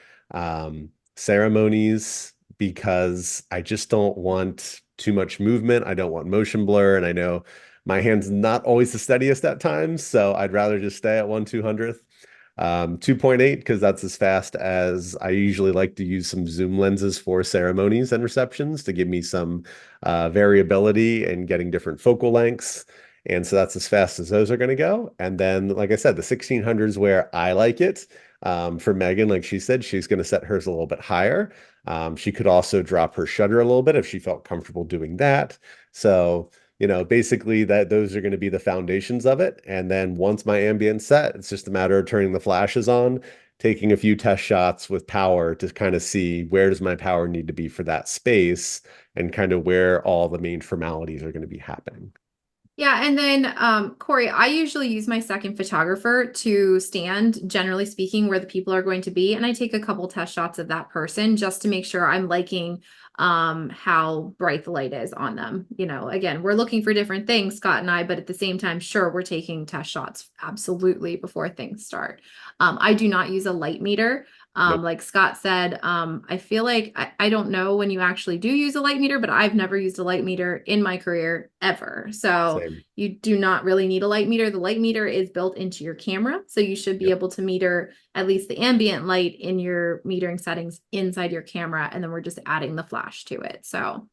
[SPEAKER 2] ceremonies, because I just don't want too much movement. I don't want motion blur, and I know my hand's not always the steadiest at times, so I'd rather just stay at 1/200th. 2.8, because that's as fast as I usually like to use some zoom lenses for ceremonies and receptions to give me some variability and getting different focal lengths. And so that's as fast as those are going to go. And then, like I said, the 1600 is where I like it. For Megan, like she said, she's going to set hers a little bit higher. She could also drop her shutter a little bit if she felt comfortable doing that. So, basically those are going to be the foundations of it. And then once my ambient's set, it's just a matter of turning the flashes on, taking a few test shots with power to kind of see where does my power need to be for that space and kind of where all the main formalities are going to be happening.
[SPEAKER 1] Yeah, and then Corey, I usually use my second photographer to stand, generally speaking, where the people are going to be, and I take a couple test shots of that person just to make sure I'm liking how bright the light is on them. Again, we're looking for different things, Scott and I, but at the same time, sure, we're taking test shots absolutely before things start. I do not use a light meter.
[SPEAKER 2] Nope.
[SPEAKER 1] Like Scott said, I feel like I don't know when you actually do use a light meter, but I've never used a light meter in my career ever. So
[SPEAKER 2] Same.
[SPEAKER 1] you do not really need a light meter. The light meter is built into your camera. So you should be
[SPEAKER 2] Yep.
[SPEAKER 1] able to meter at least the ambient light in your metering settings inside your camera. And then we're just adding the flash to it. So,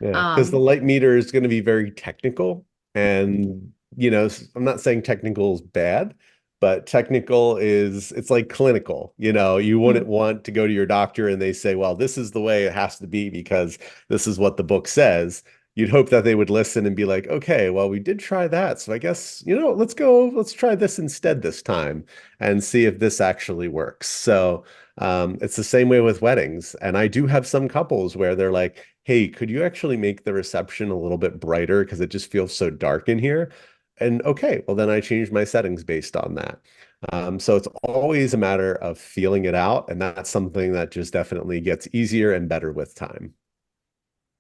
[SPEAKER 2] Yeah, because the
[SPEAKER 1] um,
[SPEAKER 2] light meter is going to be very technical. And, I'm not saying technical is bad, but technical it's like clinical. You wouldn't
[SPEAKER 1] mm,
[SPEAKER 2] want to go to your doctor and they say, well, this is the way it has to be because this is what the book says. You'd hope that they would listen and be like, okay, well, we did try that. So I guess, let's try this instead this time and see if this actually works. So, it's the same way with weddings. And I do have some couples where they're like, hey, could you actually make the reception a little bit brighter because it just feels so dark in here? And okay, well, then I changed my settings based on that. So it's always a matter of feeling it out. And that's something that just definitely gets easier and better with time.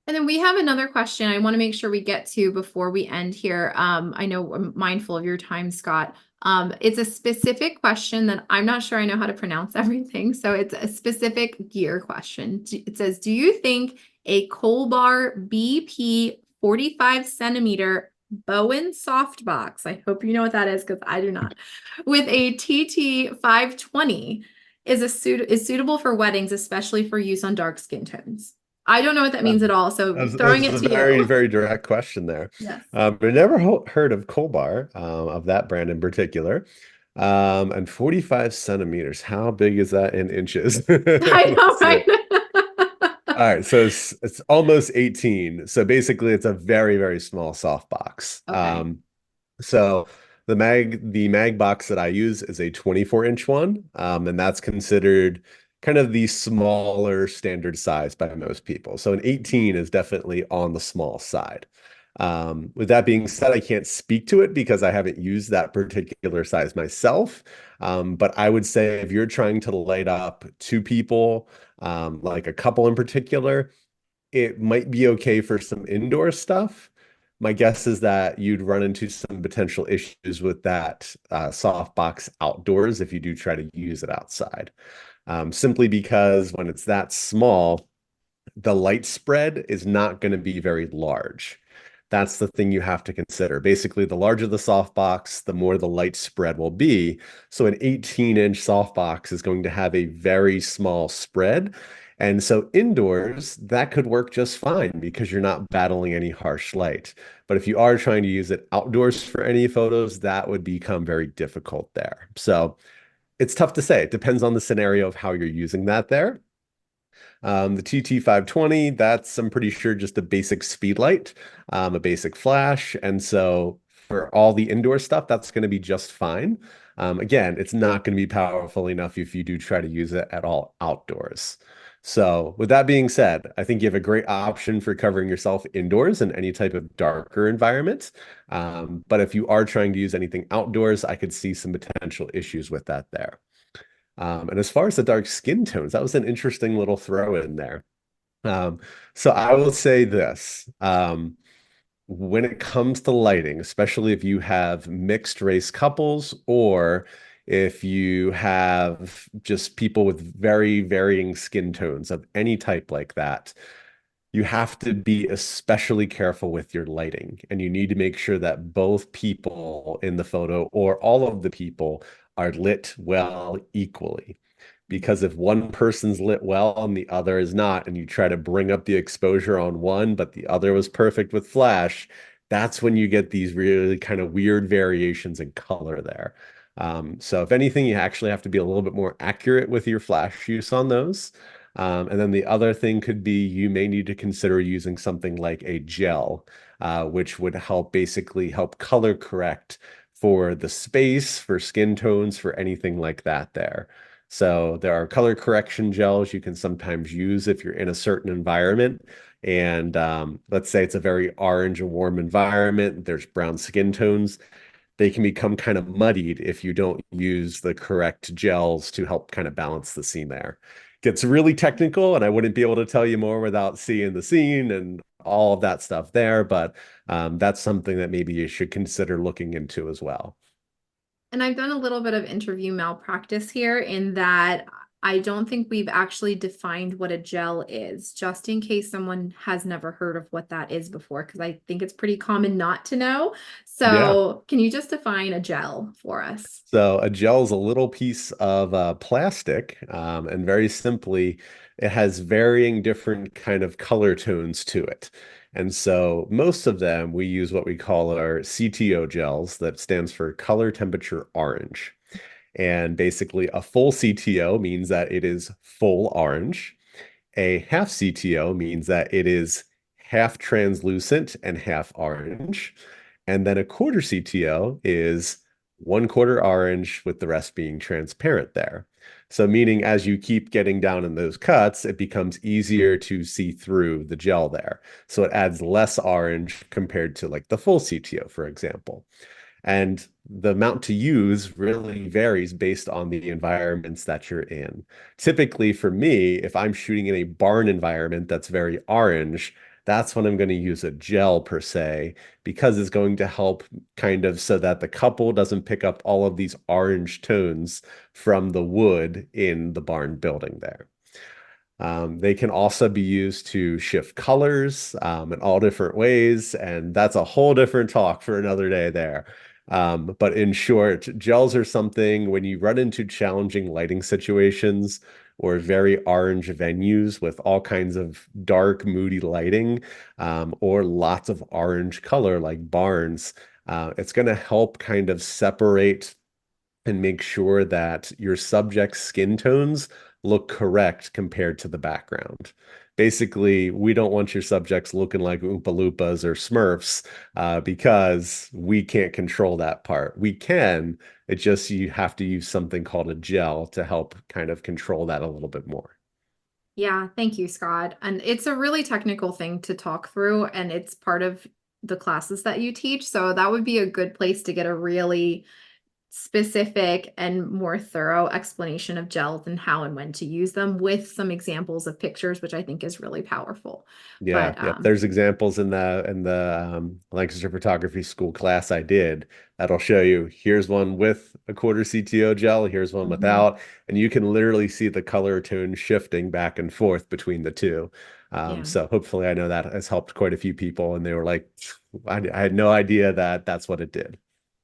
[SPEAKER 1] And then we have another question I want to make sure we get to before we end here. I know I'm mindful of your time, Scott. It's a specific question that I'm not sure I know how to pronounce everything. So it's a specific gear question. It says, do you think a Colbar BP 45 centimeter Bowen softbox, I hope you know what that is because I do not, with a TT 520 is suitable for weddings, especially for use on dark skin tones? I don't know what that means at all, so throwing
[SPEAKER 2] That's
[SPEAKER 1] it
[SPEAKER 2] a
[SPEAKER 1] to
[SPEAKER 2] very,
[SPEAKER 1] you.
[SPEAKER 2] very direct question there.
[SPEAKER 1] Yes.
[SPEAKER 2] I never heard of Colbar, of that brand in particular. And 45 centimeters, how big is that in inches?
[SPEAKER 1] I know,
[SPEAKER 2] Let's see.
[SPEAKER 1] right?
[SPEAKER 2] All right, so it's almost 18. So basically, it's a very, very small softbox.
[SPEAKER 1] Okay.
[SPEAKER 2] So the mag box that I use is a 24-inch one, and that's considered kind of the smaller standard size by most people. So an 18 is definitely on the small side. With that being said, I can't speak to it because I haven't used that particular size myself. But I would say if you're trying to light up two people, like a couple in particular, it might be okay for some indoor stuff. My guess is that you'd run into some potential issues with that softbox outdoors if you do try to use it outside. Simply because when it's that small, the light spread is not going to be very large. That's the thing you have to consider. Basically, the larger the softbox, the more the light spread will be. So an 18-inch softbox is going to have a very small spread. And so indoors, that could work just fine because you're not battling any harsh light. But if you are trying to use it outdoors for any photos, that would become very difficult there. So it's tough to say. It depends on the scenario of how you're using that there. The TT520, that's, I'm pretty sure, just a basic speed light, a basic flash. And so for all the indoor stuff, that's going to be just fine. Again, it's not going to be powerful enough if you do try to use it at all outdoors. So with that being said, I think you have a great option for covering yourself indoors in any type of darker environment. But if you are trying to use anything outdoors, I could see some potential issues with that there. And as far as the dark skin tones, that was an interesting little throw in there. Um, so I will say this, when it comes to lighting, especially if you have mixed race couples or if you have just people with very varying skin tones of any type like that, you have to be especially careful with your lighting, and you need to make sure that both people in the photo or all of the people are lit well equally. Because if one person's lit well and the other is not, and you try to bring up the exposure on one, but the other was perfect with flash, that's when you get these really kind of weird variations in color there. So if anything, you actually have to be a little bit more accurate with your flash use on those. And then the other thing could be you may need to consider using something like a gel, which would basically help color correct for the space, for skin tones, for anything like that there. So there are color correction gels you can sometimes use if you're in a certain environment. And let's say it's a very orange and warm environment, there's brown skin tones. They can become kind of muddied if you don't use the correct gels to help kind of balance the scene there. Gets really technical, and I wouldn't be able to tell you more without seeing the scene and all of that stuff there, but that's something that maybe you should consider looking into as well.
[SPEAKER 1] And I've done a little bit of interview malpractice here in that I don't think we've actually defined what a gel is, just in case someone has never heard of what that is before, because I think it's pretty common not to know.
[SPEAKER 2] Yeah.
[SPEAKER 1] So, can you just define a gel for us?
[SPEAKER 2] So a gel is a little piece of plastic, and very simply, it has varying different kind of color tones to it. And so most of them, we use what we call our CTO gels, that stands for color temperature orange. And basically, a full CTO means that it is full orange. A half CTO means that it is half translucent and half orange. And then a quarter CTO is one quarter orange with the rest being transparent there. So, meaning as you keep getting down in those cuts, it becomes easier to see through the gel there. So, it adds less orange compared to like the full CTO, for example. And the amount to use really varies based on the environments that you're in. Typically, for me, if I'm shooting in a barn environment that's very orange, that's when I'm going to use a gel per se, because it's going to help kind of so that the couple doesn't pick up all of these orange tones from the wood in the barn building there. They can also be used to shift colors in all different ways, and that's a whole different talk for another day there. But in short, gels are something when you run into challenging lighting situations or very orange venues with all kinds of dark, moody lighting, or lots of orange color like barns. It's going to help kind of separate and make sure that your subject's skin tones look correct compared to the background. Basically, we don't want your subjects looking like Oompa Loompas or Smurfs, because we can't control that part. We can, it just you have to use something called a gel to help kind of control that a little bit more.
[SPEAKER 1] Yeah, thank you, Scott. And it's a really technical thing to talk through, and it's part of the classes that you teach. So that would be a good place to get a really specific and more thorough explanation of gels and how and when to use them with some examples of pictures, which I think is really powerful.
[SPEAKER 2] Yeah,
[SPEAKER 1] But
[SPEAKER 2] yep. There's examples in the Lancaster photography school class I did that'll show you here's one with a quarter CTO gel, here's one
[SPEAKER 1] mhm,
[SPEAKER 2] without, and you can literally see the color tone shifting back and forth between the two.
[SPEAKER 1] yeah.
[SPEAKER 2] So hopefully I know that has helped quite a few people, and they were like, I had no idea that that's what it did.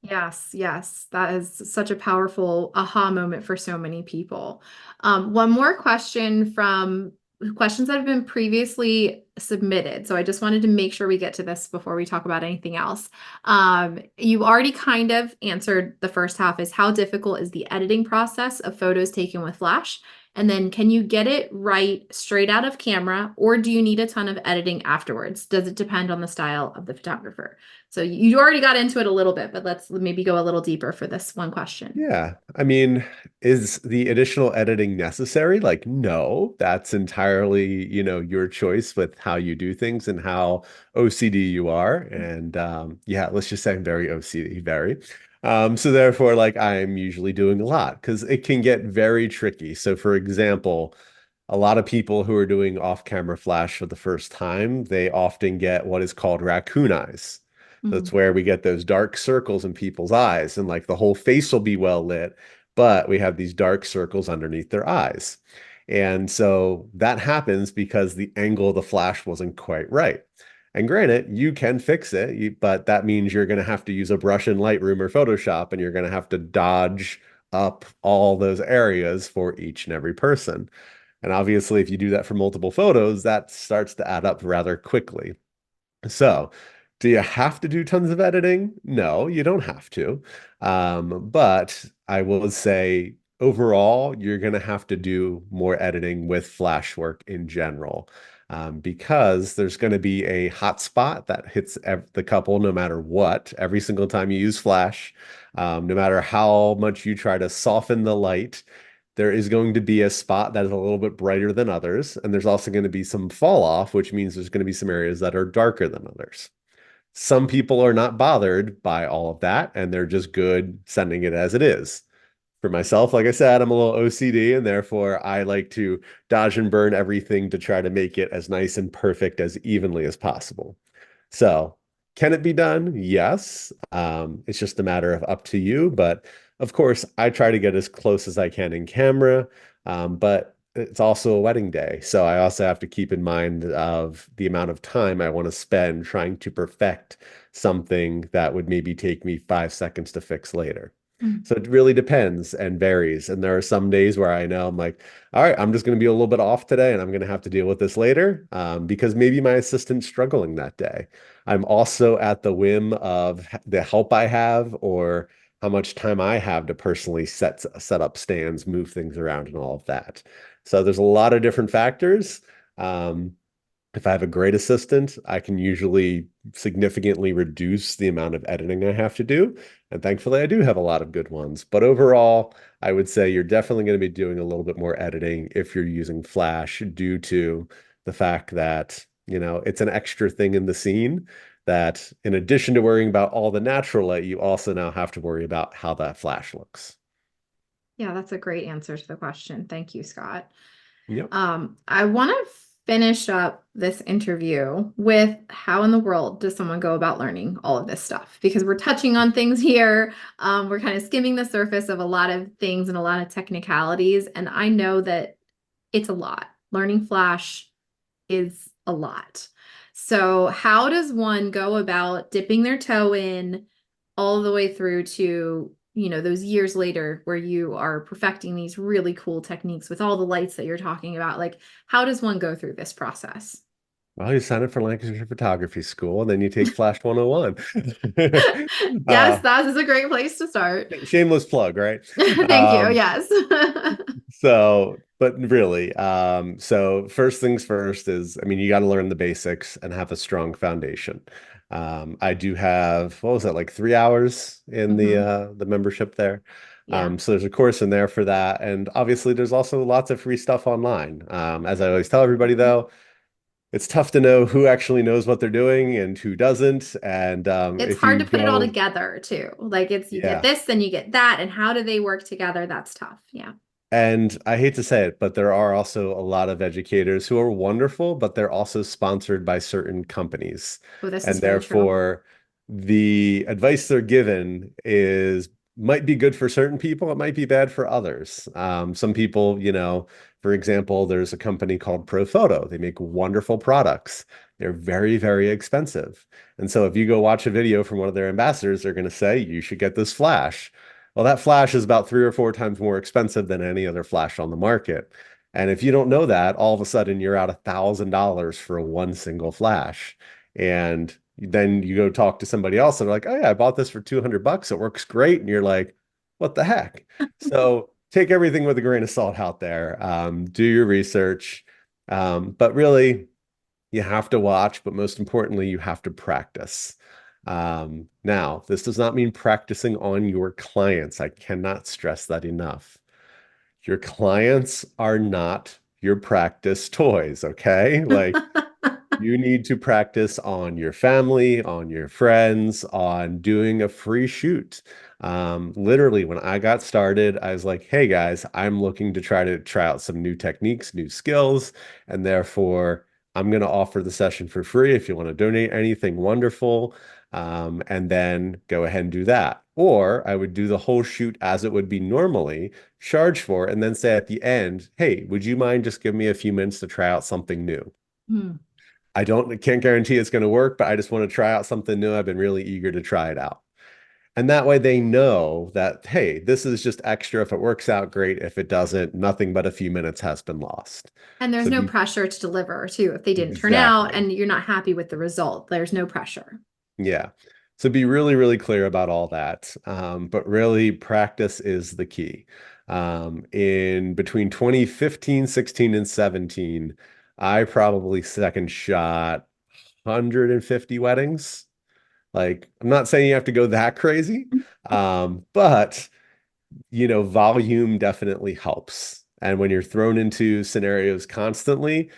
[SPEAKER 1] Yes, yes, that is such a powerful aha moment for so many people. One more question from questions that have been previously submitted. So I just wanted to make sure we get to this before we talk about anything else. You already kind of answered the first half is how difficult is the editing process of photos taken with Flash? And then can you get it right straight out of camera, or do you need a ton of editing afterwards? Does it depend on the style of the photographer? So you already got into it a little bit, but let's maybe go a little deeper for this one question.
[SPEAKER 2] Yeah. I mean, is the additional editing necessary? Like, no, that's entirely, your choice with how you do things and how OCD you are. And yeah, let's just say I'm very OCD, very. So therefore, like I'm usually doing a lot because it can get very tricky. So for example, a lot of people who are doing off-camera flash for the first time, they often get what is called raccoon eyes. That's
[SPEAKER 1] Mhm.
[SPEAKER 2] where we get those dark circles in people's eyes, and like the whole face will be well lit, but we have these dark circles underneath their eyes. And so that happens because the angle of the flash wasn't quite right. And granted, you can fix it, but that means you're going to have to use a brush in Lightroom or Photoshop, and you're going to have to dodge up all those areas for each and every person. And obviously, if you do that for multiple photos, that starts to add up rather quickly. So, do you have to do tons of editing? No, you don't have to. But I will say overall, you're going to have to do more editing with Flash work in general, because there's going to be a hot spot that hits the couple no matter what, every single time you use Flash. No matter how much you try to soften the light, there is going to be a spot that is a little bit brighter than others. And there's also going to be some fall off, which means there's going to be some areas that are darker than others. Some people are not bothered by all of that, and they're just good sending it as it is. For myself, like I said, I'm a little OCD, and therefore I like to dodge and burn everything to try to make it as nice and perfect as evenly as possible. So, can it be done? Yes. It's just a matter of up to you. But of course, I try to get as close as I can in camera. But it's also a wedding day. So I also have to keep in mind of the amount of time I want to spend trying to perfect something that would maybe take me 5 seconds to fix later.
[SPEAKER 1] Mm.
[SPEAKER 2] So it really depends and varies. And there are some days where I know I'm like, all right, I'm just going to be a little bit off today and I'm going to have to deal with this later, because maybe my assistant's struggling that day. I'm also at the whim of the help I have or how much time I have to personally set up stands, move things around, and all of that. So there's a lot of different factors. Um, if I have a great assistant, I can usually significantly reduce the amount of editing I have to do. And thankfully, I do have a lot of good ones. But overall, I would say you're definitely going to be doing a little bit more editing if you're using Flash due to the fact that, it's an extra thing in the scene that in addition to worrying about all the natural light, you also now have to worry about how that Flash looks.
[SPEAKER 1] Yeah, that's a great answer to the question. Thank you, Scott.
[SPEAKER 2] Yep.
[SPEAKER 1] I want to finish up this interview with how in the world does someone go about learning all of this stuff? Because we're touching on things here. We're kind of skimming the surface of a lot of things and a lot of technicalities. And I know that it's a lot. Learning Flash is a lot. So, how does one go about dipping their toe in all the way through to, those years later where you are perfecting these really cool techniques with all the lights that you're talking about? Like, how does one go through this process?
[SPEAKER 2] Well, you sign up for Lancaster Photography School, and then you take Flash 101.
[SPEAKER 1] Yes,
[SPEAKER 2] Uh,
[SPEAKER 1] that is a great place to start.
[SPEAKER 2] shameless plug, right?
[SPEAKER 1] Thank you.
[SPEAKER 2] Um,
[SPEAKER 1] Yes.
[SPEAKER 2] but really, so first things first is, I mean, you got to learn the basics and have a strong foundation. I do have, what was that, like 3 hours in
[SPEAKER 1] Hmm.
[SPEAKER 2] the membership there.
[SPEAKER 1] Yeah.
[SPEAKER 2] So there's a course in there for that, and obviously there's also lots of free stuff online. As I always tell everybody, though, it's tough to know who actually knows what they're doing and who doesn't. And
[SPEAKER 1] It's
[SPEAKER 2] if
[SPEAKER 1] hard
[SPEAKER 2] you
[SPEAKER 1] to put it all
[SPEAKER 2] go,
[SPEAKER 1] together too. Like it's you get
[SPEAKER 2] yeah.
[SPEAKER 1] this, then you get that, and how do they work together? That's tough. Yeah.
[SPEAKER 2] And I hate to say it, but there are also a lot of educators who are wonderful, but they're also sponsored by certain companies.
[SPEAKER 1] Oh, this is
[SPEAKER 2] And
[SPEAKER 1] very true.
[SPEAKER 2] therefore, the advice they're given is might be good for certain people, it might be bad for others. Some people, for example, there's a company called Photo. They make wonderful products. They're very, very expensive. And so if you go watch a video from one of their ambassadors, they're going to say, you should get this flash. Well, that flash is about 3 or 4 times more expensive than any other flash on the market. And if you don't know that, all of a sudden you're out $1,000 for one single flash. And then you go talk to somebody else and they're like, oh yeah, I bought this for 200 bucks. It works great. And you're like, what the heck? So take everything with a grain of salt out there. Do your research. But really, you have to watch, but most importantly, you have to practice. Now, this does not mean practicing on your clients. I cannot stress that enough. Your clients are not your practice toys, okay? Like, you need to practice on your family, on your friends, on doing a free shoot. Literally, when I got started, I was like, hey guys, I'm looking to try out some new techniques, new skills, and therefore I'm going to offer the session for free. If you want to donate anything, wonderful. And then go ahead and do that. Or I would do the whole shoot as it would be normally, charge for it, and then say at the end, hey, would you mind just giving me a few minutes to try out something new?
[SPEAKER 1] Hmm.
[SPEAKER 2] Can't guarantee it's going to work, but I just want to try out something new. I've been really eager to try it out. And that way they know that, hey, this is just extra. If it works out, great. If it doesn't, nothing but a few minutes has been lost.
[SPEAKER 1] And there's
[SPEAKER 2] So
[SPEAKER 1] no
[SPEAKER 2] be
[SPEAKER 1] pressure to deliver too. If they didn't turn out
[SPEAKER 2] exactly.
[SPEAKER 1] and you're not happy with the result, there's no pressure.
[SPEAKER 2] Yeah. So be really, really clear about all that. But really, practice is the key. In between 2015, 16, and 17, I probably second shot 150 weddings. Like, I'm not saying you have to go that crazy, but volume definitely helps. And when you're thrown into scenarios constantly,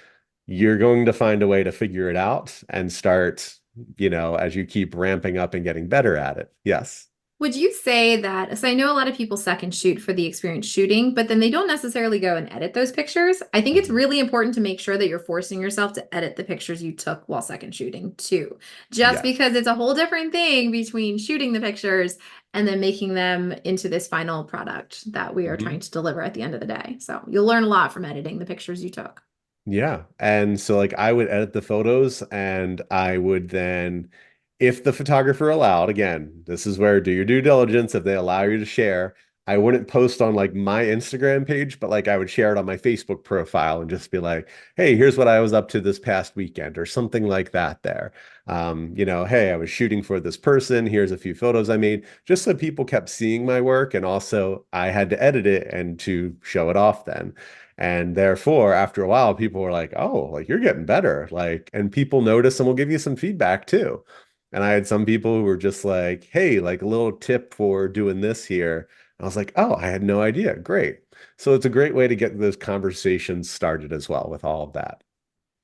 [SPEAKER 2] you're going to find a way to figure it out and start, as you keep ramping up and getting better at it. Yes.
[SPEAKER 1] Would you say that? So I know a lot of people second shoot for the experience shooting, but then they don't necessarily go and edit those pictures. I think it's
[SPEAKER 2] Mhm.
[SPEAKER 1] really important to make sure that you're forcing yourself to edit the pictures you took while second shooting too, just
[SPEAKER 2] Yes.
[SPEAKER 1] because it's a whole different thing between shooting the pictures and then making them into this final product that we are trying
[SPEAKER 2] Mhm.
[SPEAKER 1] to deliver at the end of the day. So you'll learn a lot from editing the pictures you took.
[SPEAKER 2] Yeah. And so like I would edit the photos and I would then, if the photographer allowed, again, this is where do your due diligence. If they allow you to share, I wouldn't post on like my Instagram page, but like I would share it on my Facebook profile and just be like, hey, here's what I was up to this past weekend or something like that there. Hey, I was shooting for this person. Here's a few photos I made, just so people kept seeing my work. And also I had to edit it and to show it off then. And therefore, after a while, people were like, oh, like you're getting better. Like, and people notice and will give you some feedback too. And I had some people who were just like, hey, like a little tip for doing this here. And I was like, oh, I had no idea. Great. So it's a great way to get those conversations started as well with all of that.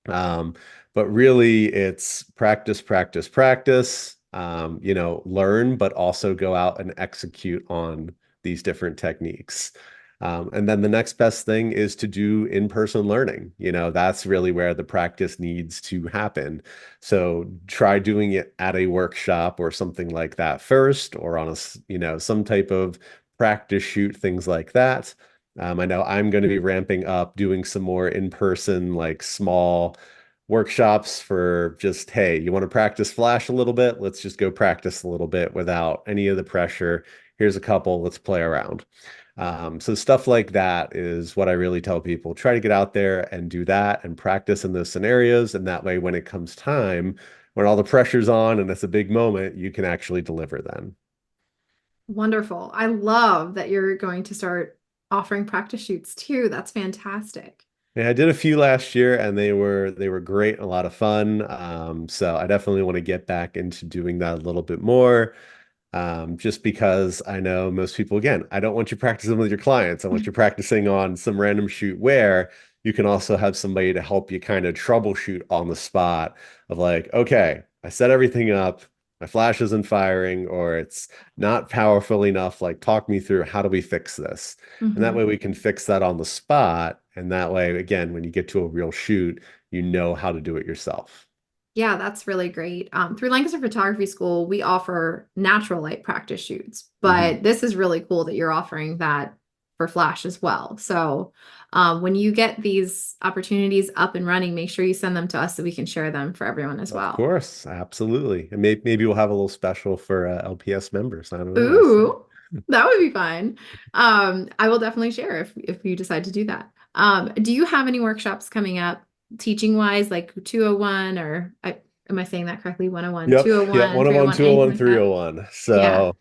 [SPEAKER 2] Um, but really, it's practice, practice, practice. Learn, but also go out and execute on these different techniques. And then the next best thing is to do in-person learning. That's really where the practice needs to happen. So try doing it at a workshop or something like that first, or on some type of practice shoot, things like that. I know I'm going to be ramping up doing some more in-person, like small workshops for just, hey, you want to practice Flash a little bit? Let's just go practice a little bit without any of the pressure. Here's a couple, let's play around. So stuff like that is what I really tell people. Try to get out there and do that and practice in those scenarios. And that way, when it comes time, when all the pressure's on and it's a big moment, you can actually deliver then.
[SPEAKER 1] Wonderful. I love that you're going to start offering practice shoots too. That's fantastic.
[SPEAKER 2] Yeah, I did a few last year and they were great and a lot of fun. So I definitely want to get back into doing that a little bit more. Just because I know most people, again, I don't want you practicing with your clients. I want you practicing on some random shoot where you can also have somebody to help you kind of troubleshoot on the spot of like, okay, I set everything up, my flash isn't firing, or it's not powerful enough. Like, talk me through how do we fix this? And that way
[SPEAKER 1] Mhm.
[SPEAKER 2] we can fix that on the spot. And that way, again, when you get to a real shoot, you know how to do it yourself.
[SPEAKER 1] Yeah, that's really great. Through Lancaster Photography School, we offer natural light practice shoots,
[SPEAKER 2] Mhm.
[SPEAKER 1] but this is really cool that you're offering that for Flash as well. So, when you get these opportunities up and running, make sure you send them to us so we can share them for everyone as
[SPEAKER 2] Of
[SPEAKER 1] well.
[SPEAKER 2] course, absolutely. And maybe we'll have a little special for LPS members. I don't know. We'll see.
[SPEAKER 1] Ooh, that would be fun. I will definitely share if you decide to do that. Do you have any workshops coming up teaching wise, like 201 or am I saying that correctly? 101,
[SPEAKER 2] Yep, yep.
[SPEAKER 1] 201,
[SPEAKER 2] 101,
[SPEAKER 1] 301, anything
[SPEAKER 2] 201,
[SPEAKER 1] like that?
[SPEAKER 2] 301.
[SPEAKER 1] Yeah.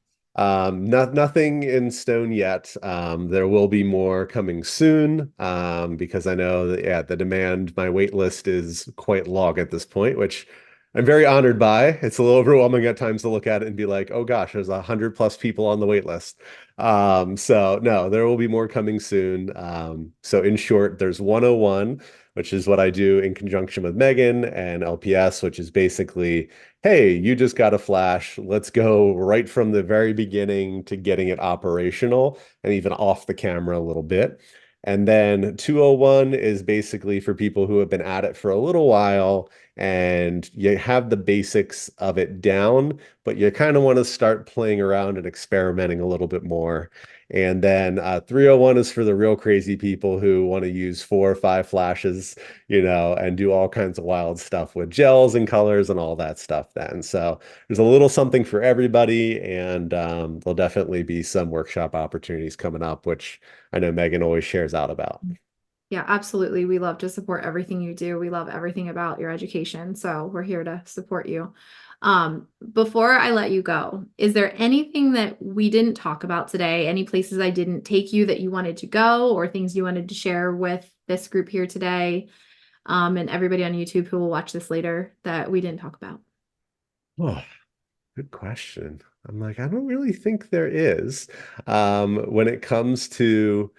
[SPEAKER 2] So, nothing in stone yet. There will be more coming soon, because I know that, yeah, the demand, my wait list is quite long at this point, which I'm very honored by. It's a little overwhelming at times to look at it and be like, oh gosh, there's 100+ people on the wait list. So no, there will be more coming soon. So in short, there's 101, which is what I do in conjunction with Megan, and LPS, which is basically, hey, you just got a flash. Let's go right from the very beginning to getting it operational and even off the camera a little bit. And then 201 is basically for people who have been at it for a little while and you have the basics of it down, but you kind of want to start playing around and experimenting a little bit more. And then 301 is for the real crazy people who want to use 4 or 5 flashes, and do all kinds of wild stuff with gels and colors and all that stuff then. So there's a little something for everybody, and there'll definitely be some workshop opportunities coming up, which I know Megan always shares out about.
[SPEAKER 1] Yeah, absolutely. We love to support everything you do. We love everything about your education. So we're here to support you. Before I let you go, is there anything that we didn't talk about today? Any places I didn't take you that you wanted to go, or things you wanted to share with this group here today, and everybody on YouTube who will watch this later that we didn't talk about?
[SPEAKER 2] Oh, good question. I'm like, I don't really think there is. When it comes to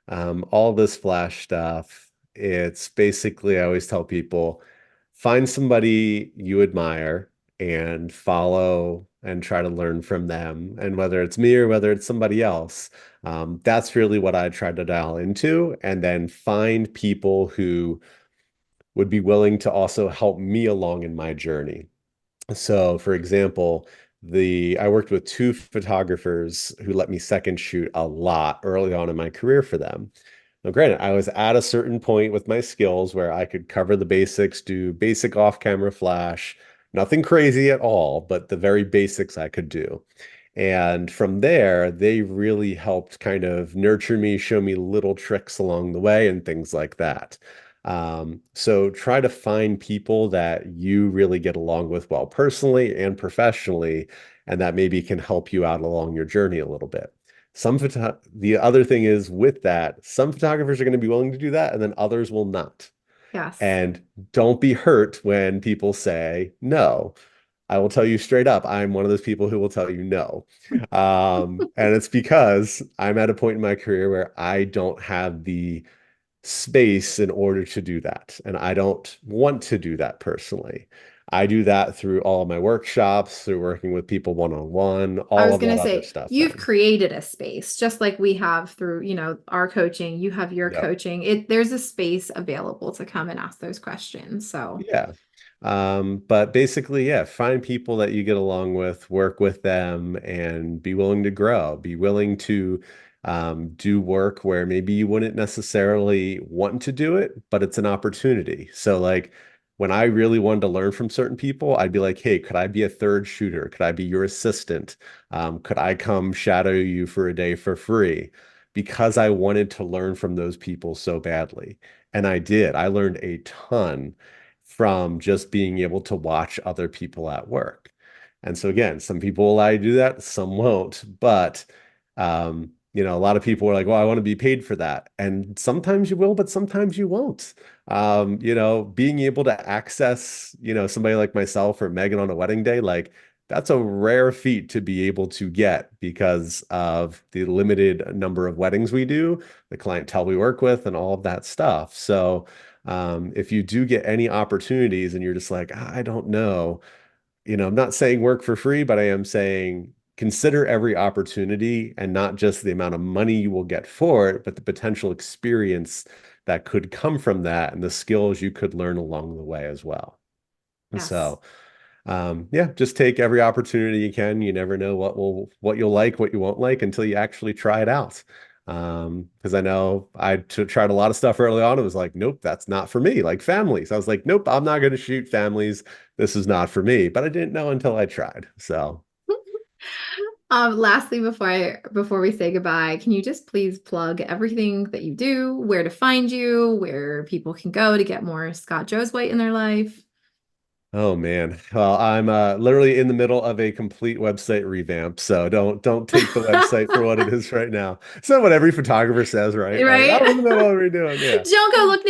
[SPEAKER 2] all this Flash stuff, it's basically, I always tell people, find somebody you admire and follow and try to learn from them. And whether it's me or whether it's somebody else, that's really what I try to dial into. And then find people who would be willing to also help me along in my journey. So, for example, the I worked with two photographers who let me second shoot a lot early on in my career for them. Now, granted, I was at a certain point with my skills where I could cover the basics, do basic off-camera flash, nothing crazy at all, but the very basics I could do. And from there, they really helped kind of nurture me, show me little tricks along the way and things like that. So try to find people that you really get along with well personally and professionally, and that maybe can help you out along your journey a little bit. The other thing is with that, some photographers are going to be willing to do that, and then others will not.
[SPEAKER 1] Yes.
[SPEAKER 2] And don't be hurt when people say no. I will tell you straight up, I'm one of those people who will tell you no. And it's because I'm at a point in my career where I don't have the space in order to do that. And I don't want to do that personally. I do that through all of my workshops, through working with people one-on-one,
[SPEAKER 1] I
[SPEAKER 2] all
[SPEAKER 1] was
[SPEAKER 2] of
[SPEAKER 1] going
[SPEAKER 2] that
[SPEAKER 1] to
[SPEAKER 2] other
[SPEAKER 1] say,
[SPEAKER 2] stuff
[SPEAKER 1] you've
[SPEAKER 2] then.
[SPEAKER 1] created a space just like we have through, our coaching. You have your
[SPEAKER 2] Yep.
[SPEAKER 1] coaching. There's a space available to come and ask those questions. So,
[SPEAKER 2] Yeah. But basically, yeah, find people that you get along with, work with them, and be willing to grow. Be willing to do work where maybe you wouldn't necessarily want to do it, but it's an opportunity. So, like when I really wanted to learn from certain people, I'd be like, hey, could I be a third shooter? Could I be your assistant? Could I come shadow you for a day for free? Because I wanted to learn from those people so badly. And I did. I learned a ton from just being able to watch other people at work. And so again, some people will allow you to do that, some won't. But a lot of people are like, well, I want to be paid for that. And sometimes you will, but sometimes you won't. Being able to access, somebody like myself or Megan on a wedding day, like that's a rare feat to be able to get because of the limited number of weddings we do, the clientele we work with, and all of that stuff. So if you do get any opportunities and you're just like, I don't know, I'm not saying work for free, but I am saying consider every opportunity and not just the amount of money you will get for it, but the potential experience that could come from that and the skills you could learn along the way as well. And
[SPEAKER 1] yes.
[SPEAKER 2] so, yeah, just take every opportunity you can. You never know what you'll like, what you won't like until you actually try it out. Because I know tried a lot of stuff early on. It was like, nope, that's not for me. Like families, I was like, nope, I'm not going to shoot families. This is not for me. But I didn't know until I tried. So,
[SPEAKER 1] Lastly, before we say goodbye, can you just please plug everything that you do, where to find you, where people can go to get more Scott Josuweit in their life?
[SPEAKER 2] oh man. Well, I'm literally in the middle of a complete website revamp, so don't take the website for what it is right now. It's not what every photographer says, right? Like,
[SPEAKER 1] Right?
[SPEAKER 2] oh, we're in the middle of redoing. Yeah.
[SPEAKER 1] Don't go look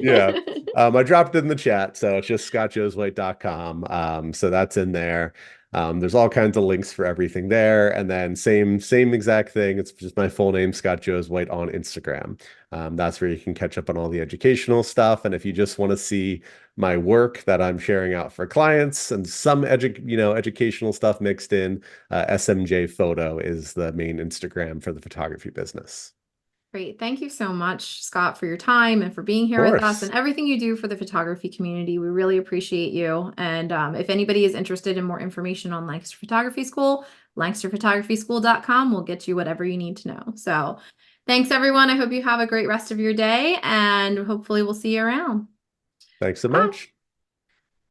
[SPEAKER 2] Yeah.
[SPEAKER 1] now.
[SPEAKER 2] I dropped it in the chat, so it's just scottjoswhite.com. So that's in there. There's all kinds of links for everything there. And then same exact thing. It's just my full name, Scott Joswhite on Instagram. That's where you can catch up on all the educational stuff. And if you just want to see my work that I'm sharing out for clients and some educational stuff mixed in, SMJ Photo is the main Instagram for the photography business.
[SPEAKER 1] Great. Thank you so much, Scott, for your time and for being
[SPEAKER 2] Of
[SPEAKER 1] here with us
[SPEAKER 2] course.
[SPEAKER 1] and everything you do for the photography community. We really appreciate you. And if anybody is interested in more information on Lancaster Photography School, lancasterphotographyschool.com will get you whatever you need to know. So thanks, everyone. I hope you have a great rest of your day and hopefully we'll see you around.
[SPEAKER 2] Thanks so
[SPEAKER 1] Bye.
[SPEAKER 2] much.